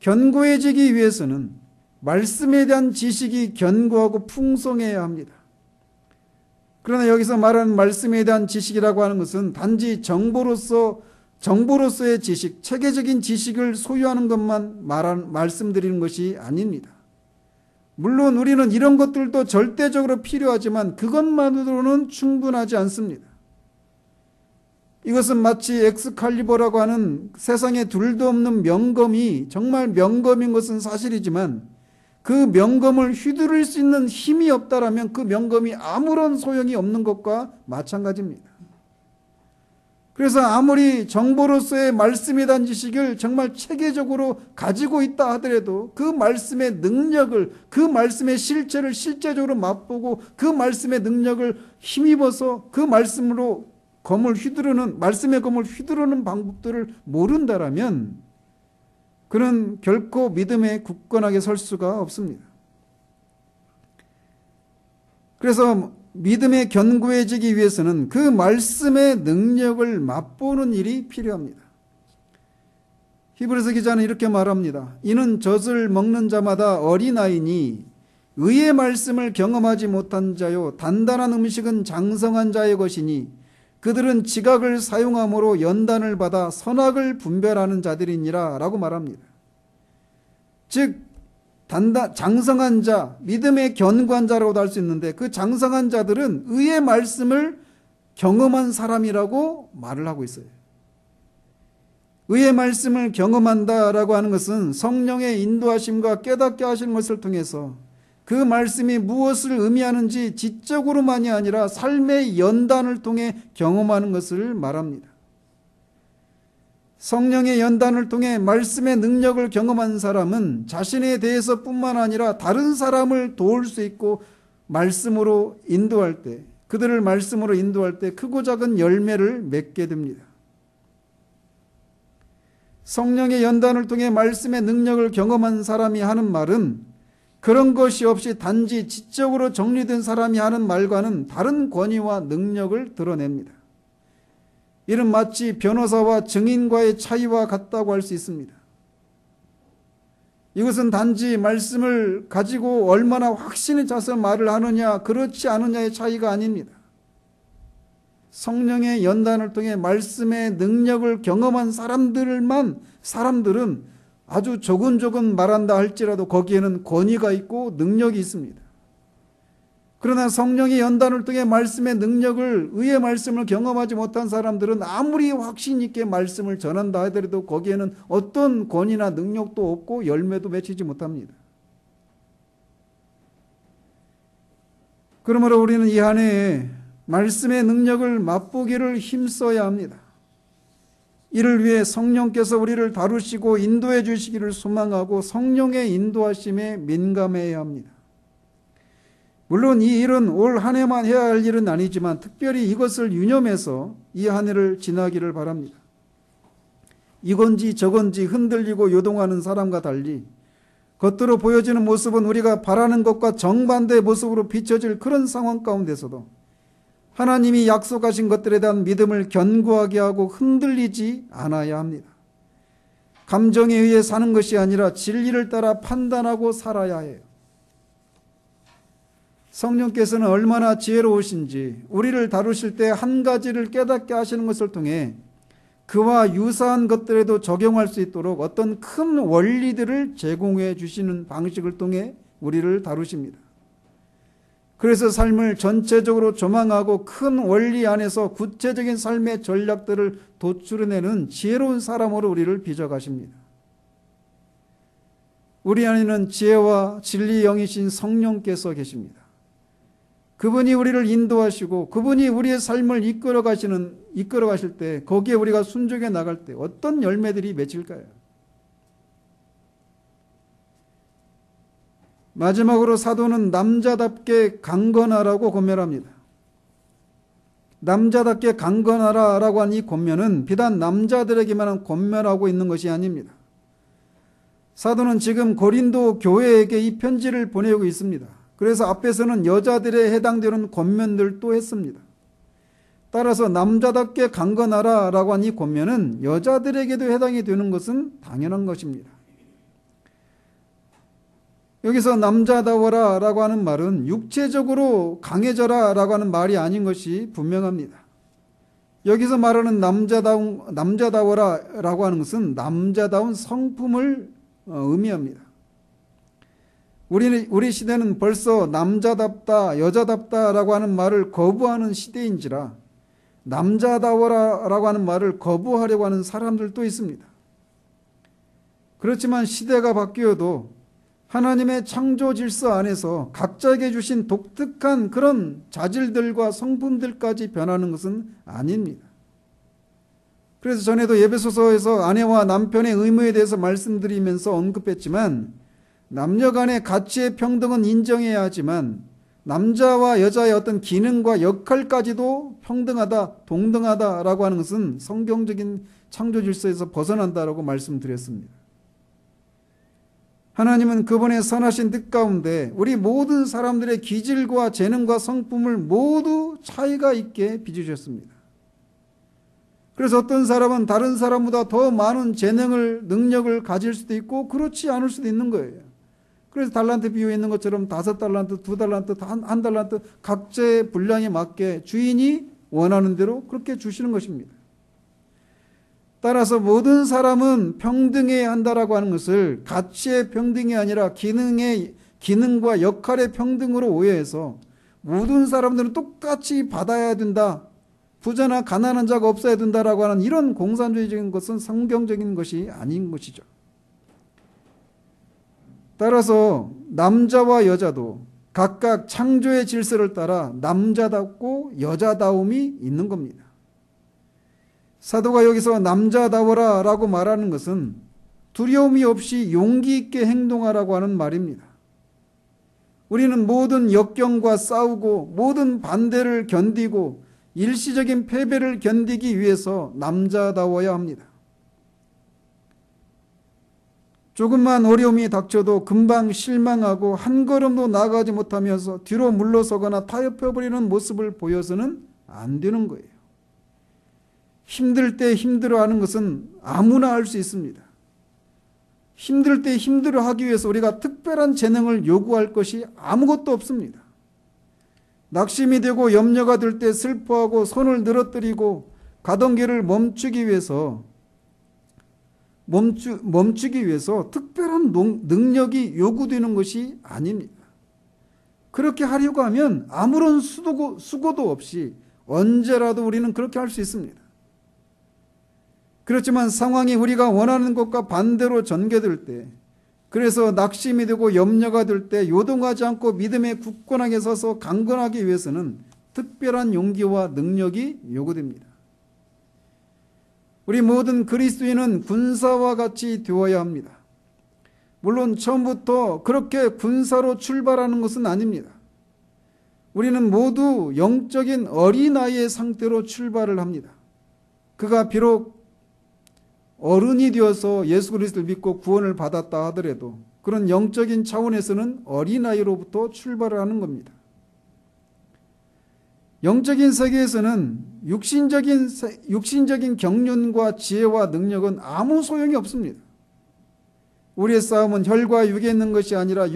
견고해지기 위해서는 말씀에 대한 지식이 견고하고 풍성해야 합니다. 그러나 여기서 말하는 말씀에 대한 지식이라고 하는 것은 단지 정보로서의 지식, 체계적인 지식을 소유하는 것만 말씀드리는 것이 아닙니다. 물론 우리는 이런 것들도 절대적으로 필요하지만 그것만으로는 충분하지 않습니다. 이것은 마치 엑스칼리버라고 하는 세상에 둘도 없는 명검이 정말 명검인 것은 사실이지만 그 명검을 휘두를 수 있는 힘이 없다라면 그 명검이 아무런 소용이 없는 것과 마찬가지입니다. 그래서 아무리 정보로서의 말씀에 대한 지식을 정말 체계적으로 가지고 있다 하더라도 그 말씀의 능력을, 그 말씀의 실체를 실제적으로 맛보고 그 말씀의 능력을 힘입어서 그 말씀의 검을 휘두르는 방법들을 모른다라면 그는 결코 믿음에 굳건하게 설 수가 없습니다. 그래서 믿음에 견고해지기 위해서는 그 말씀의 능력을 맛보는 일이 필요합니다. 히브리서 기자는 이렇게 말합니다. 이는 젖을 먹는 자마다 어린아이니 의의 말씀을 경험하지 못한 자요 단단한 음식은 장성한 자의 것이니 그들은 지각을 사용함으로 연단을 받아 선악을 분별하는 자들이니라 라고 말합니다. 즉 장성한 자, 믿음의 견고한 자라고도 할 수 있는데 그 장성한 자들은 의의 말씀을 경험한 사람이라고 말을 하고 있어요. 의의 말씀을 경험한다라고 하는 것은 성령의 인도하심과 깨닫게 하시는 것을 통해서 그 말씀이 무엇을 의미하는지 지적으로만이 아니라 삶의 연단을 통해 경험하는 것을 말합니다. 성령의 연단을 통해 말씀의 능력을 경험한 사람은 자신에 대해서 뿐만 아니라 다른 사람을 도울 수 있고 그들을 말씀으로 인도할 때 크고 작은 열매를 맺게 됩니다. 성령의 연단을 통해 말씀의 능력을 경험한 사람이 하는 말은 그런 것이 없이 단지 지적으로 정리된 사람이 하는 말과는 다른 권위와 능력을 드러냅니다. 이는 마치 변호사와 증인과의 차이와 같다고 할 수 있습니다. 이것은 단지 말씀을 가지고 얼마나 확신에 차서 말을 하느냐 그렇지 않느냐의 차이가 아닙니다. 성령의 연단을 통해 말씀의 능력을 경험한 사람들은 아주 조근조근 말한다 할지라도 거기에는 권위가 있고 능력이 있습니다. 그러나 성령의 연단을 통해 말씀의 능력을, 의의 말씀을 경험하지 못한 사람들은 아무리 확신 있게 말씀을 전한다 하더라도 거기에는 어떤 권위나 능력도 없고 열매도 맺히지 못합니다. 그러므로 우리는 이 한 해에 말씀의 능력을 맛보기를 힘써야 합니다. 이를 위해 성령께서 우리를 다루시고 인도해 주시기를 소망하고 성령의 인도하심에 민감해야 합니다. 물론 이 일은 올 한 해만 해야 할 일은 아니지만 특별히 이것을 유념해서 이 한 해를 지나기를 바랍니다. 이건지 저건지 흔들리고 요동하는 사람과 달리 겉으로 보여지는 모습은 우리가 바라는 것과 정반대의 모습으로 비춰질 그런 상황 가운데서도 하나님이 약속하신 것들에 대한 믿음을 견고하게 하고 흔들리지 않아야 합니다. 감정에 의해 사는 것이 아니라 진리를 따라 판단하고 살아야 해요. 성령께서는 얼마나 지혜로우신지 우리를 다루실 때 한 가지를 깨닫게 하시는 것을 통해 그와 유사한 것들에도 적용할 수 있도록 어떤 큰 원리들을 제공해 주시는 방식을 통해 우리를 다루십니다. 그래서 삶을 전체적으로 조망하고 큰 원리 안에서 구체적인 삶의 전략들을 도출해내는 지혜로운 사람으로 우리를 빚어가십니다. 우리 안에는 지혜와 진리의 영이신 성령께서 계십니다. 그분이 우리를 인도하시고 그분이 우리의 삶을 이끌어 가실 때 거기에 우리가 순종해 나갈 때 어떤 열매들이 맺힐까요? 마지막으로 사도는 남자답게 강건하라고 권면합니다. 남자답게 강건하라라고 한 이 권면은 비단 남자들에게만 권면하고 있는 것이 아닙니다. 사도는 지금 고린도 교회에게 이 편지를 보내고 있습니다. 그래서 앞에서는 여자들에 해당되는 권면들도 했습니다. 따라서 남자답게 강건하라라고 한 이 권면은 여자들에게도 해당이 되는 것은 당연한 것입니다. 여기서 남자다워라라고 하는 말은 육체적으로 강해져라라고 하는 말이 아닌 것이 분명합니다. 여기서 말하는 남자다워라라고 하는 것은 남자다운 성품을 의미합니다. 우리 시대는 벌써 남자답다, 여자답다라고 하는 말을 거부하는 시대인지라 남자다워라라고 하는 말을 거부하려고 하는 사람들도 있습니다. 그렇지만 시대가 바뀌어도 하나님의 창조 질서 안에서 각자에게 주신 독특한 그런 자질들과 성품들까지 변하는 것은 아닙니다. 그래서 전에도 예배소서에서 아내와 남편의 의무에 대해서 말씀드리면서 언급했지만 남녀 간의 가치의 평등은 인정해야 하지만 남자와 여자의 어떤 기능과 역할까지도 평등하다, 동등하다라고 하는 것은 성경적인 창조 질서에서 벗어난다라고 말씀드렸습니다. 하나님은 그분의 선하신 뜻 가운데 우리 모든 사람들의 기질과 재능과 성품을 모두 차이가 있게 빚으셨습니다. 그래서 어떤 사람은 다른 사람보다 더 많은 재능을, 능력을 가질 수도 있고 그렇지 않을 수도 있는 거예요. 그래서 달란트 비유에 있는 것처럼 5달란트, 2달란트, 1달란트 각자의 분량에 맞게 주인이 원하는 대로 그렇게 주시는 것입니다. 따라서 모든 사람은 평등해야 한다라고 하는 것을 가치의 평등이 아니라 기능과 역할의 평등으로 오해해서 모든 사람들은 똑같이 받아야 된다. 부자나 가난한 자가 없어야 된다라고 하는 이런 공산주의적인 것은 성경적인 것이 아닌 것이죠. 따라서 남자와 여자도 각각 창조의 질서를 따라 남자답고 여자다움이 있는 겁니다. 사도가 여기서 남자다워라 라고 말하는 것은 두려움이 없이 용기 있게 행동하라고 하는 말입니다. 우리는 모든 역경과 싸우고 모든 반대를 견디고 일시적인 패배를 견디기 위해서 남자다워야 합니다. 조금만 어려움이 닥쳐도 금방 실망하고 한 걸음도 나아가지 못하면서 뒤로 물러서거나 타협해버리는 모습을 보여서는 안 되는 거예요. 힘들 때 힘들어하는 것은 아무나 할 수 있습니다. 힘들 때 힘들어하기 위해서 우리가 특별한 재능을 요구할 것이 아무것도 없습니다. 낙심이 되고 염려가 들 때 슬퍼하고 손을 늘어뜨리고 가던 길을 멈추기 위해서 특별한 능력이 요구되는 것이 아닙니다. 그렇게 하려고 하면 아무런 수고도 없이 언제라도 우리는 그렇게 할 수 있습니다. 그렇지만 상황이 우리가 원하는 것과 반대로 전개될 때, 그래서 낙심이 되고 염려가 들 때 요동하지 않고 믿음에 굳건하게 서서 강건하기 위해서는 특별한 용기와 능력이 요구됩니다. 우리 모든 그리스도인은 군사와 같이 되어야 합니다. 물론 처음부터 그렇게 군사로 출발하는 것은 아닙니다. 우리는 모두 영적인 어린아이의 상태로 출발을 합니다. 그가 비록 어른이 되어서 예수 그리스도를 믿고 구원을 받았다 하더라도 그런 영적인 차원에서는 어린아이로부터 출발을 하는 겁니다. 영적인 세계에서는 육신적인 경륜과 지혜와 능력은 아무 소용이 없습니다. 우리의 싸움은 혈과 육에 있는 것이 아니라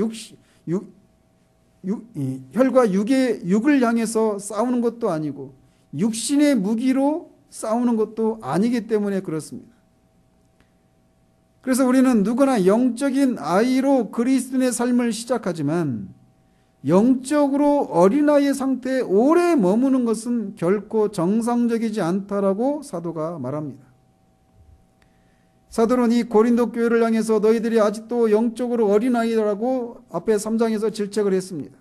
혈과 육을 향해서 싸우는 것도 아니고 육신의 무기로 싸우는 것도 아니기 때문에 그렇습니다. 그래서 우리는 누구나 영적인 아이로 그리스도인의 삶을 시작하지만 영적으로 어린아이의 상태에 오래 머무는 것은 결코 정상적이지 않다라고 사도가 말합니다. 사도는 이 고린도 교회를 향해서 너희들이 아직도 영적으로 어린아이라고 앞에 3장에서 질책을 했습니다.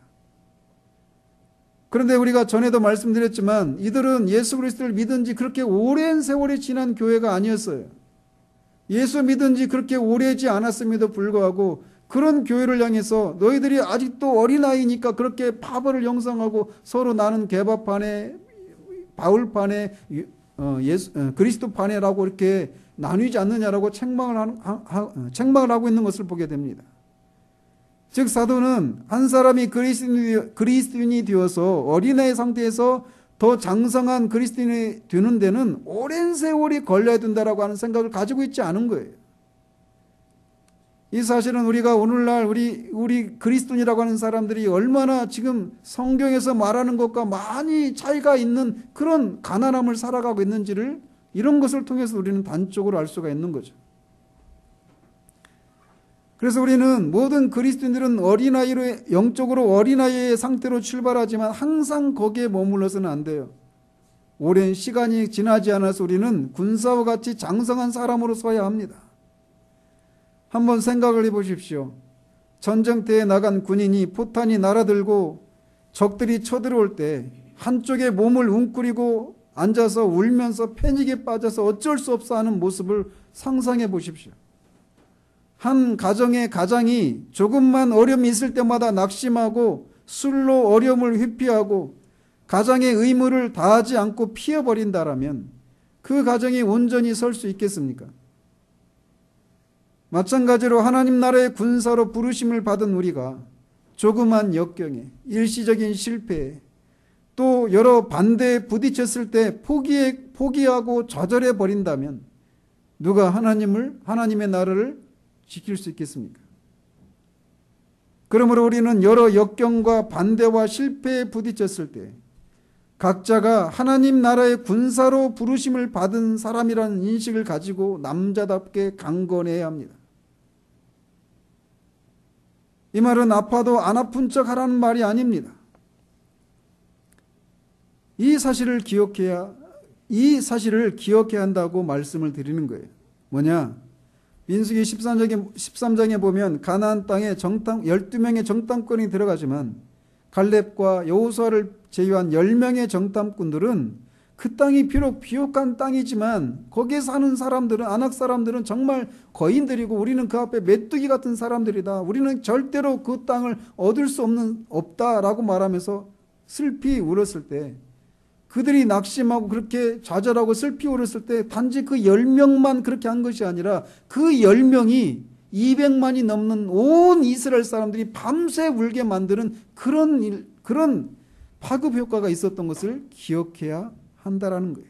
그런데 우리가 전에도 말씀드렸지만 이들은 예수 그리스도를 믿은 지 그렇게 오랜 세월이 지난 교회가 아니었어요. 예수 믿은 지 그렇게 오래지 않았음에도 불구하고 그런 교회를 향해서 너희들이 아직도 어린아이니까 그렇게 파벌을 형성하고 서로 나는 개바파네, 바울파네, 그리스도파네라고 이렇게 나뉘지 않느냐라고 책망을 하고 있는 것을 보게 됩니다. 즉 사도는 한 사람이 그리스도인이 되어서 어린아이 상태에서 더 장성한 그리스도인이 되는 데는 오랜 세월이 걸려야 된다라고 하는 생각을 가지고 있지 않은 거예요. 이 사실은 우리가 오늘날 우리 그리스도인이라고 하는 사람들이 얼마나 지금 성경에서 말하는 것과 많이 차이가 있는 그런 가난함을 살아가고 있는지를 이런 것을 통해서 우리는 단적으로 알 수가 있는 거죠. 그래서 우리는 모든 그리스도인들은 영적으로 어린아이의 상태로 출발하지만 항상 거기에 머물러서는 안 돼요. 오랜 시간이 지나지 않아서 우리는 군사와 같이 장성한 사람으로 서야 합니다. 한번 생각을 해보십시오. 전쟁터에 나간 군인이 포탄이 날아들고 적들이 쳐들어올 때 한쪽에 몸을 웅크리고 앉아서 울면서 패닉에 빠져서 어쩔 수 없어 하는 모습을 상상해 보십시오. 한 가정의 가장이 조금만 어려움이 있을 때마다 낙심하고 술로 어려움을 회피하고 가장의 의무를 다하지 않고 피해버린다라면 그 가정이 온전히 설 수 있겠습니까? 마찬가지로 하나님 나라의 군사로 부르심을 받은 우리가 조그만 역경에, 일시적인 실패에, 또 여러 반대에 부딪혔을 때 포기하고 좌절해 버린다면 누가 하나님의 나라를 지킬 수 있겠습니까? 그러므로 우리는 여러 역경과 반대와 실패에 부딪혔을 때 각자가 하나님 나라의 군사로 부르심을 받은 사람이라는 인식을 가지고 남자답게 강건해야 합니다. 이 말은 아파도 안 아픈 척 하라는 말이 아닙니다. 이 사실을 기억해야 한다고 말씀을 드리는 거예요. 뭐냐? 민수기 13장에 보면 가나안 땅에 12명의 정탐꾼이 들어가지만 갈렙과 여호수아를 제외한 10명의 정탐꾼들은 그 땅이 비록 비옥한 땅이지만 거기에 사는 사람들은, 아낙 사람들은 정말 거인들이고 우리는 그 앞에 메뚜기 같은 사람들이다. 우리는 절대로 그 땅을 얻을 수 없다라고 말하면서 슬피 울었을 때, 그들이 낙심하고 그렇게 좌절하고 슬피 울었을 때 단지 그 10명만 그렇게 한 것이 아니라 그 10명이 200만이 넘는 온 이스라엘 사람들이 밤새 울게 만드는 그런 파급 효과가 있었던 것을 기억해야 한다라는 거예요.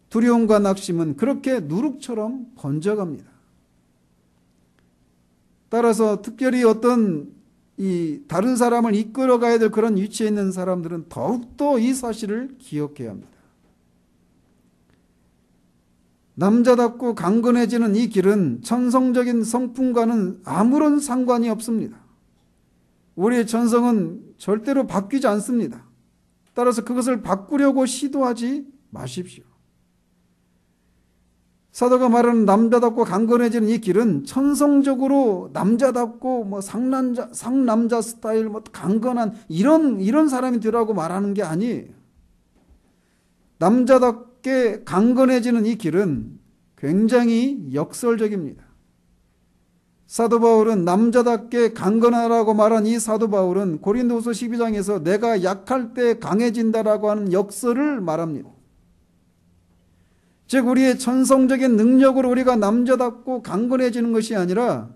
두려움과 낙심은 그렇게 누룩처럼 번져갑니다. 따라서 특별히 어떤 이 다른 사람을 이끌어가야 될 그런 위치에 있는 사람들은 더욱더 이 사실을 기억해야 합니다. 남자답고 강건해지는 이 길은 천성적인 성품과는 아무런 상관이 없습니다. 우리의 천성은 절대로 바뀌지 않습니다. 따라서 그것을 바꾸려고 시도하지 마십시오. 사도가 말하는 남자답고 강건해지는 이 길은 천성적으로 남자답고 상남자 스타일 강건한 이런 사람이 되라고 말하는 게 아니에요. 남자답게 강건해지는 이 길은 굉장히 역설적입니다. 사도 바울은 남자답게 강건하라고 말한 이 사도 바울은 고린도후서 12장에서 내가 약할 때 강해진다라고 하는 역설을 말합니다. 즉 우리의 천성적인 능력으로 우리가 남자답고 강건해지는 것이 아니라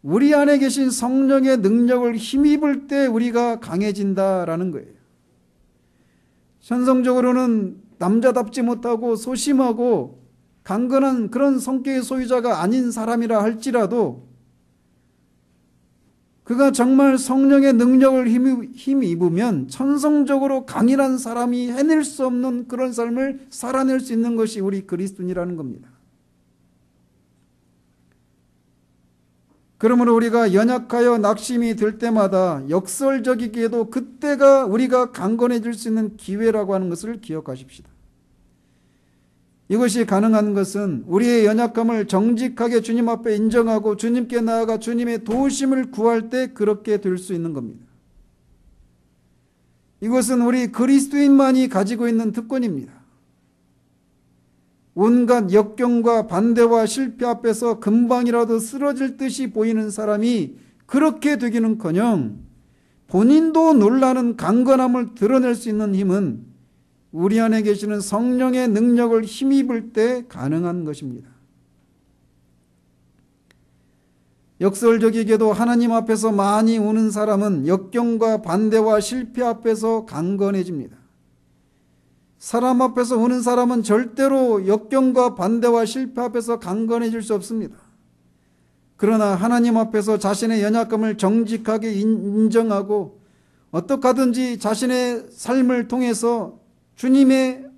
우리 안에 계신 성령의 능력을 힘입을 때 우리가 강해진다라는 거예요. 천성적으로는 남자답지 못하고 소심하고 강건한 그런 성격의 소유자가 아닌 사람이라 할지라도 그가 정말 성령의 능력을 힘입으면 천성적으로 강인한 사람이 해낼 수 없는 그런 삶을 살아낼 수 있는 것이 우리 그리스도인이라는 겁니다. 그러므로 우리가 연약하여 낙심이 들 때마다 역설적이게도 그때가 우리가 강건해질 수 있는 기회라고 하는 것을 기억하십시다. 이것이 가능한 것은 우리의 연약함을 정직하게 주님 앞에 인정하고 주님께 나아가 주님의 도우심을 구할 때 그렇게 될 수 있는 겁니다. 이것은 우리 그리스도인만이 가지고 있는 특권입니다. 온갖 역경과 반대와 실패 앞에서 금방이라도 쓰러질 듯이 보이는 사람이 그렇게 되기는커녕 본인도 놀라는 강건함을 드러낼 수 있는 힘은 우리 안에 계시는 성령의 능력을 힘입을 때 가능한 것입니다. 역설적이게도 하나님 앞에서 많이 우는 사람은 역경과 반대와 실패 앞에서 강건해집니다. 사람 앞에서 우는 사람은 절대로 역경과 반대와 실패 앞에서 강건해질 수 없습니다. 그러나 하나님 앞에서 자신의 연약함을 정직하게 인정하고 어떻게 하든지 자신의 삶을 통해서 주님의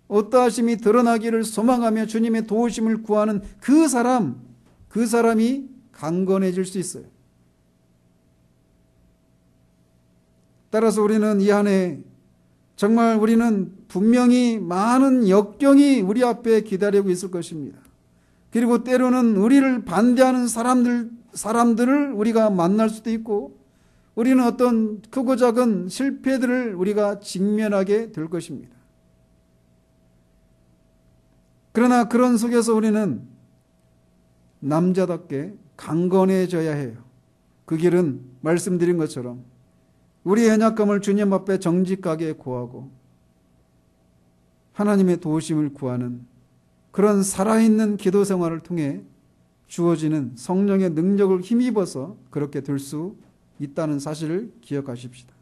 어떠하심이 드러나기를 소망하며 주님의 도우심을 구하는 그 사람이 강건해질 수 있어요. 따라서 우리는 이 안에 정말 우리는 분명히 많은 역경이 우리 앞에 기다리고 있을 것입니다. 그리고 때로는 우리를 반대하는 사람들을 우리가 만날 수도 있고 우리는 어떤 크고 작은 실패들을 우리가 직면하게 될 것입니다. 그러나 그런 속에서 우리는 남자답게 강건해져야 해요. 그 길은 말씀드린 것처럼 우리의 연약함을 주님 앞에 정직하게 고하고 하나님의 도우심을 구하는 그런 살아있는 기도 생활을 통해 주어지는 성령의 능력을 힘입어서 그렇게 될 수 있다는 사실을 기억하십시다.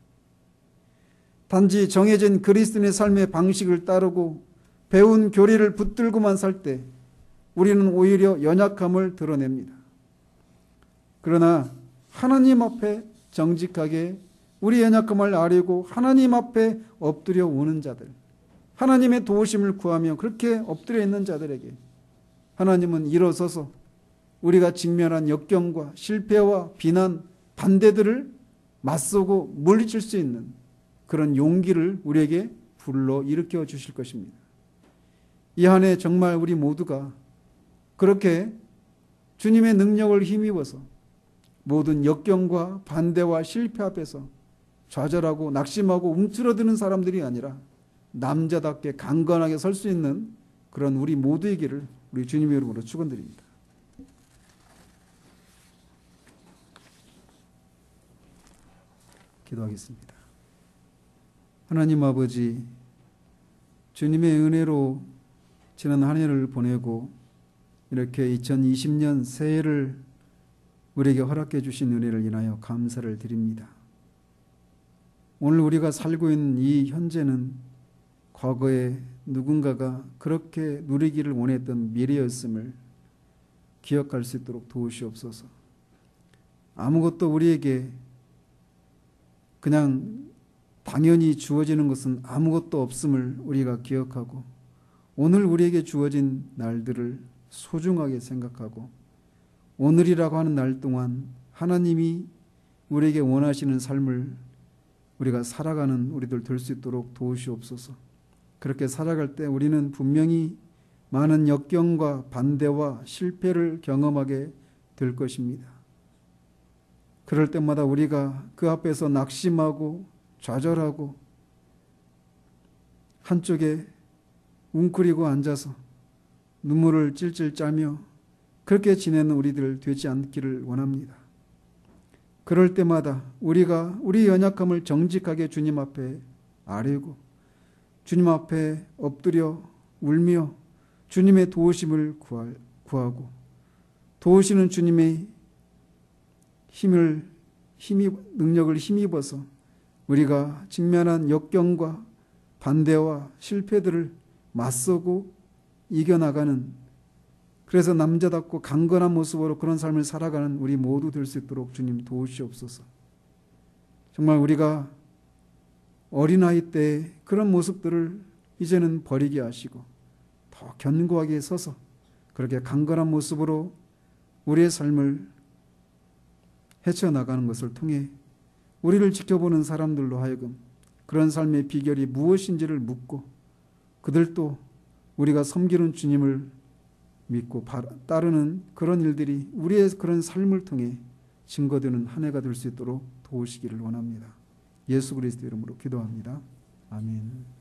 단지 정해진 그리스도인의 삶의 방식을 따르고 배운 교리를 붙들고만 살 때 우리는 오히려 연약함을 드러냅니다. 그러나 하나님 앞에 정직하게 우리 연약함을 아뢰고 하나님 앞에 엎드려 우는 자들, 하나님의 도우심을 구하며 그렇게 엎드려 있는 자들에게 하나님은 일어서서 우리가 직면한 역경과 실패와 비난, 반대들을 맞서고 물리칠 수 있는 그런 용기를 우리에게 불러 일으켜 주실 것입니다. 이 한 해 정말 우리 모두가 그렇게 주님의 능력을 힘입어서 모든 역경과 반대와 실패 앞에서 좌절하고 낙심하고 움츠러드는 사람들이 아니라 남자답게 강건하게 설 수 있는 그런 우리 모두의 길을 우리 주님의 이름으로 축원드립니다. 기도하겠습니다. 하나님 아버지, 주님의 은혜로 지난 한 해를 보내고 이렇게 2020년 새해를 우리에게 허락해 주신 은혜를 인하여 감사를 드립니다. 오늘 우리가 살고 있는 이 현재는 과거에 누군가가 그렇게 누리기를 원했던 미래였음을 기억할 수 있도록 도우시옵소서. 아무것도 우리에게 그냥 당연히 주어지는 것은 아무것도 없음을 우리가 기억하고 오늘 우리에게 주어진 날들을 소중하게 생각하고 오늘이라고 하는 날 동안 하나님이 우리에게 원하시는 삶을 우리가 살아가는 우리들 될 수 있도록 도우시옵소서. 그렇게 살아갈 때 우리는 분명히 많은 역경과 반대와 실패를 경험하게 될 것입니다. 그럴 때마다 우리가 그 앞에서 낙심하고 좌절하고 한쪽에 웅크리고 앉아서 눈물을 찔찔 짜며 그렇게 지내는 우리들 되지 않기를 원합니다. 그럴 때마다 우리가 우리 연약함을 정직하게 주님 앞에 아뢰고 주님 앞에 엎드려 울며 주님의 도우심을 구하고 도우시는 주님의 능력을 힘입어서 우리가 직면한 역경과 반대와 실패들을 맞서고 이겨나가는, 그래서 남자답고 강건한 모습으로 그런 삶을 살아가는 우리 모두 될 수 있도록 주님 도우시옵소서. 정말 우리가 어린아이 때 그런 모습들을 이제는 버리게 하시고 더 견고하게 서서 그렇게 강건한 모습으로 우리의 삶을 헤쳐나가는 것을 통해 우리를 지켜보는 사람들로 하여금 그런 삶의 비결이 무엇인지를 묻고 그들도 우리가 섬기는 주님을 믿고 따르는 그런 일들이 우리의 그런 삶을 통해 증거되는 한 해가 될 수 있도록 도우시기를 원합니다. 예수 그리스도 이름으로 기도합니다. 아멘.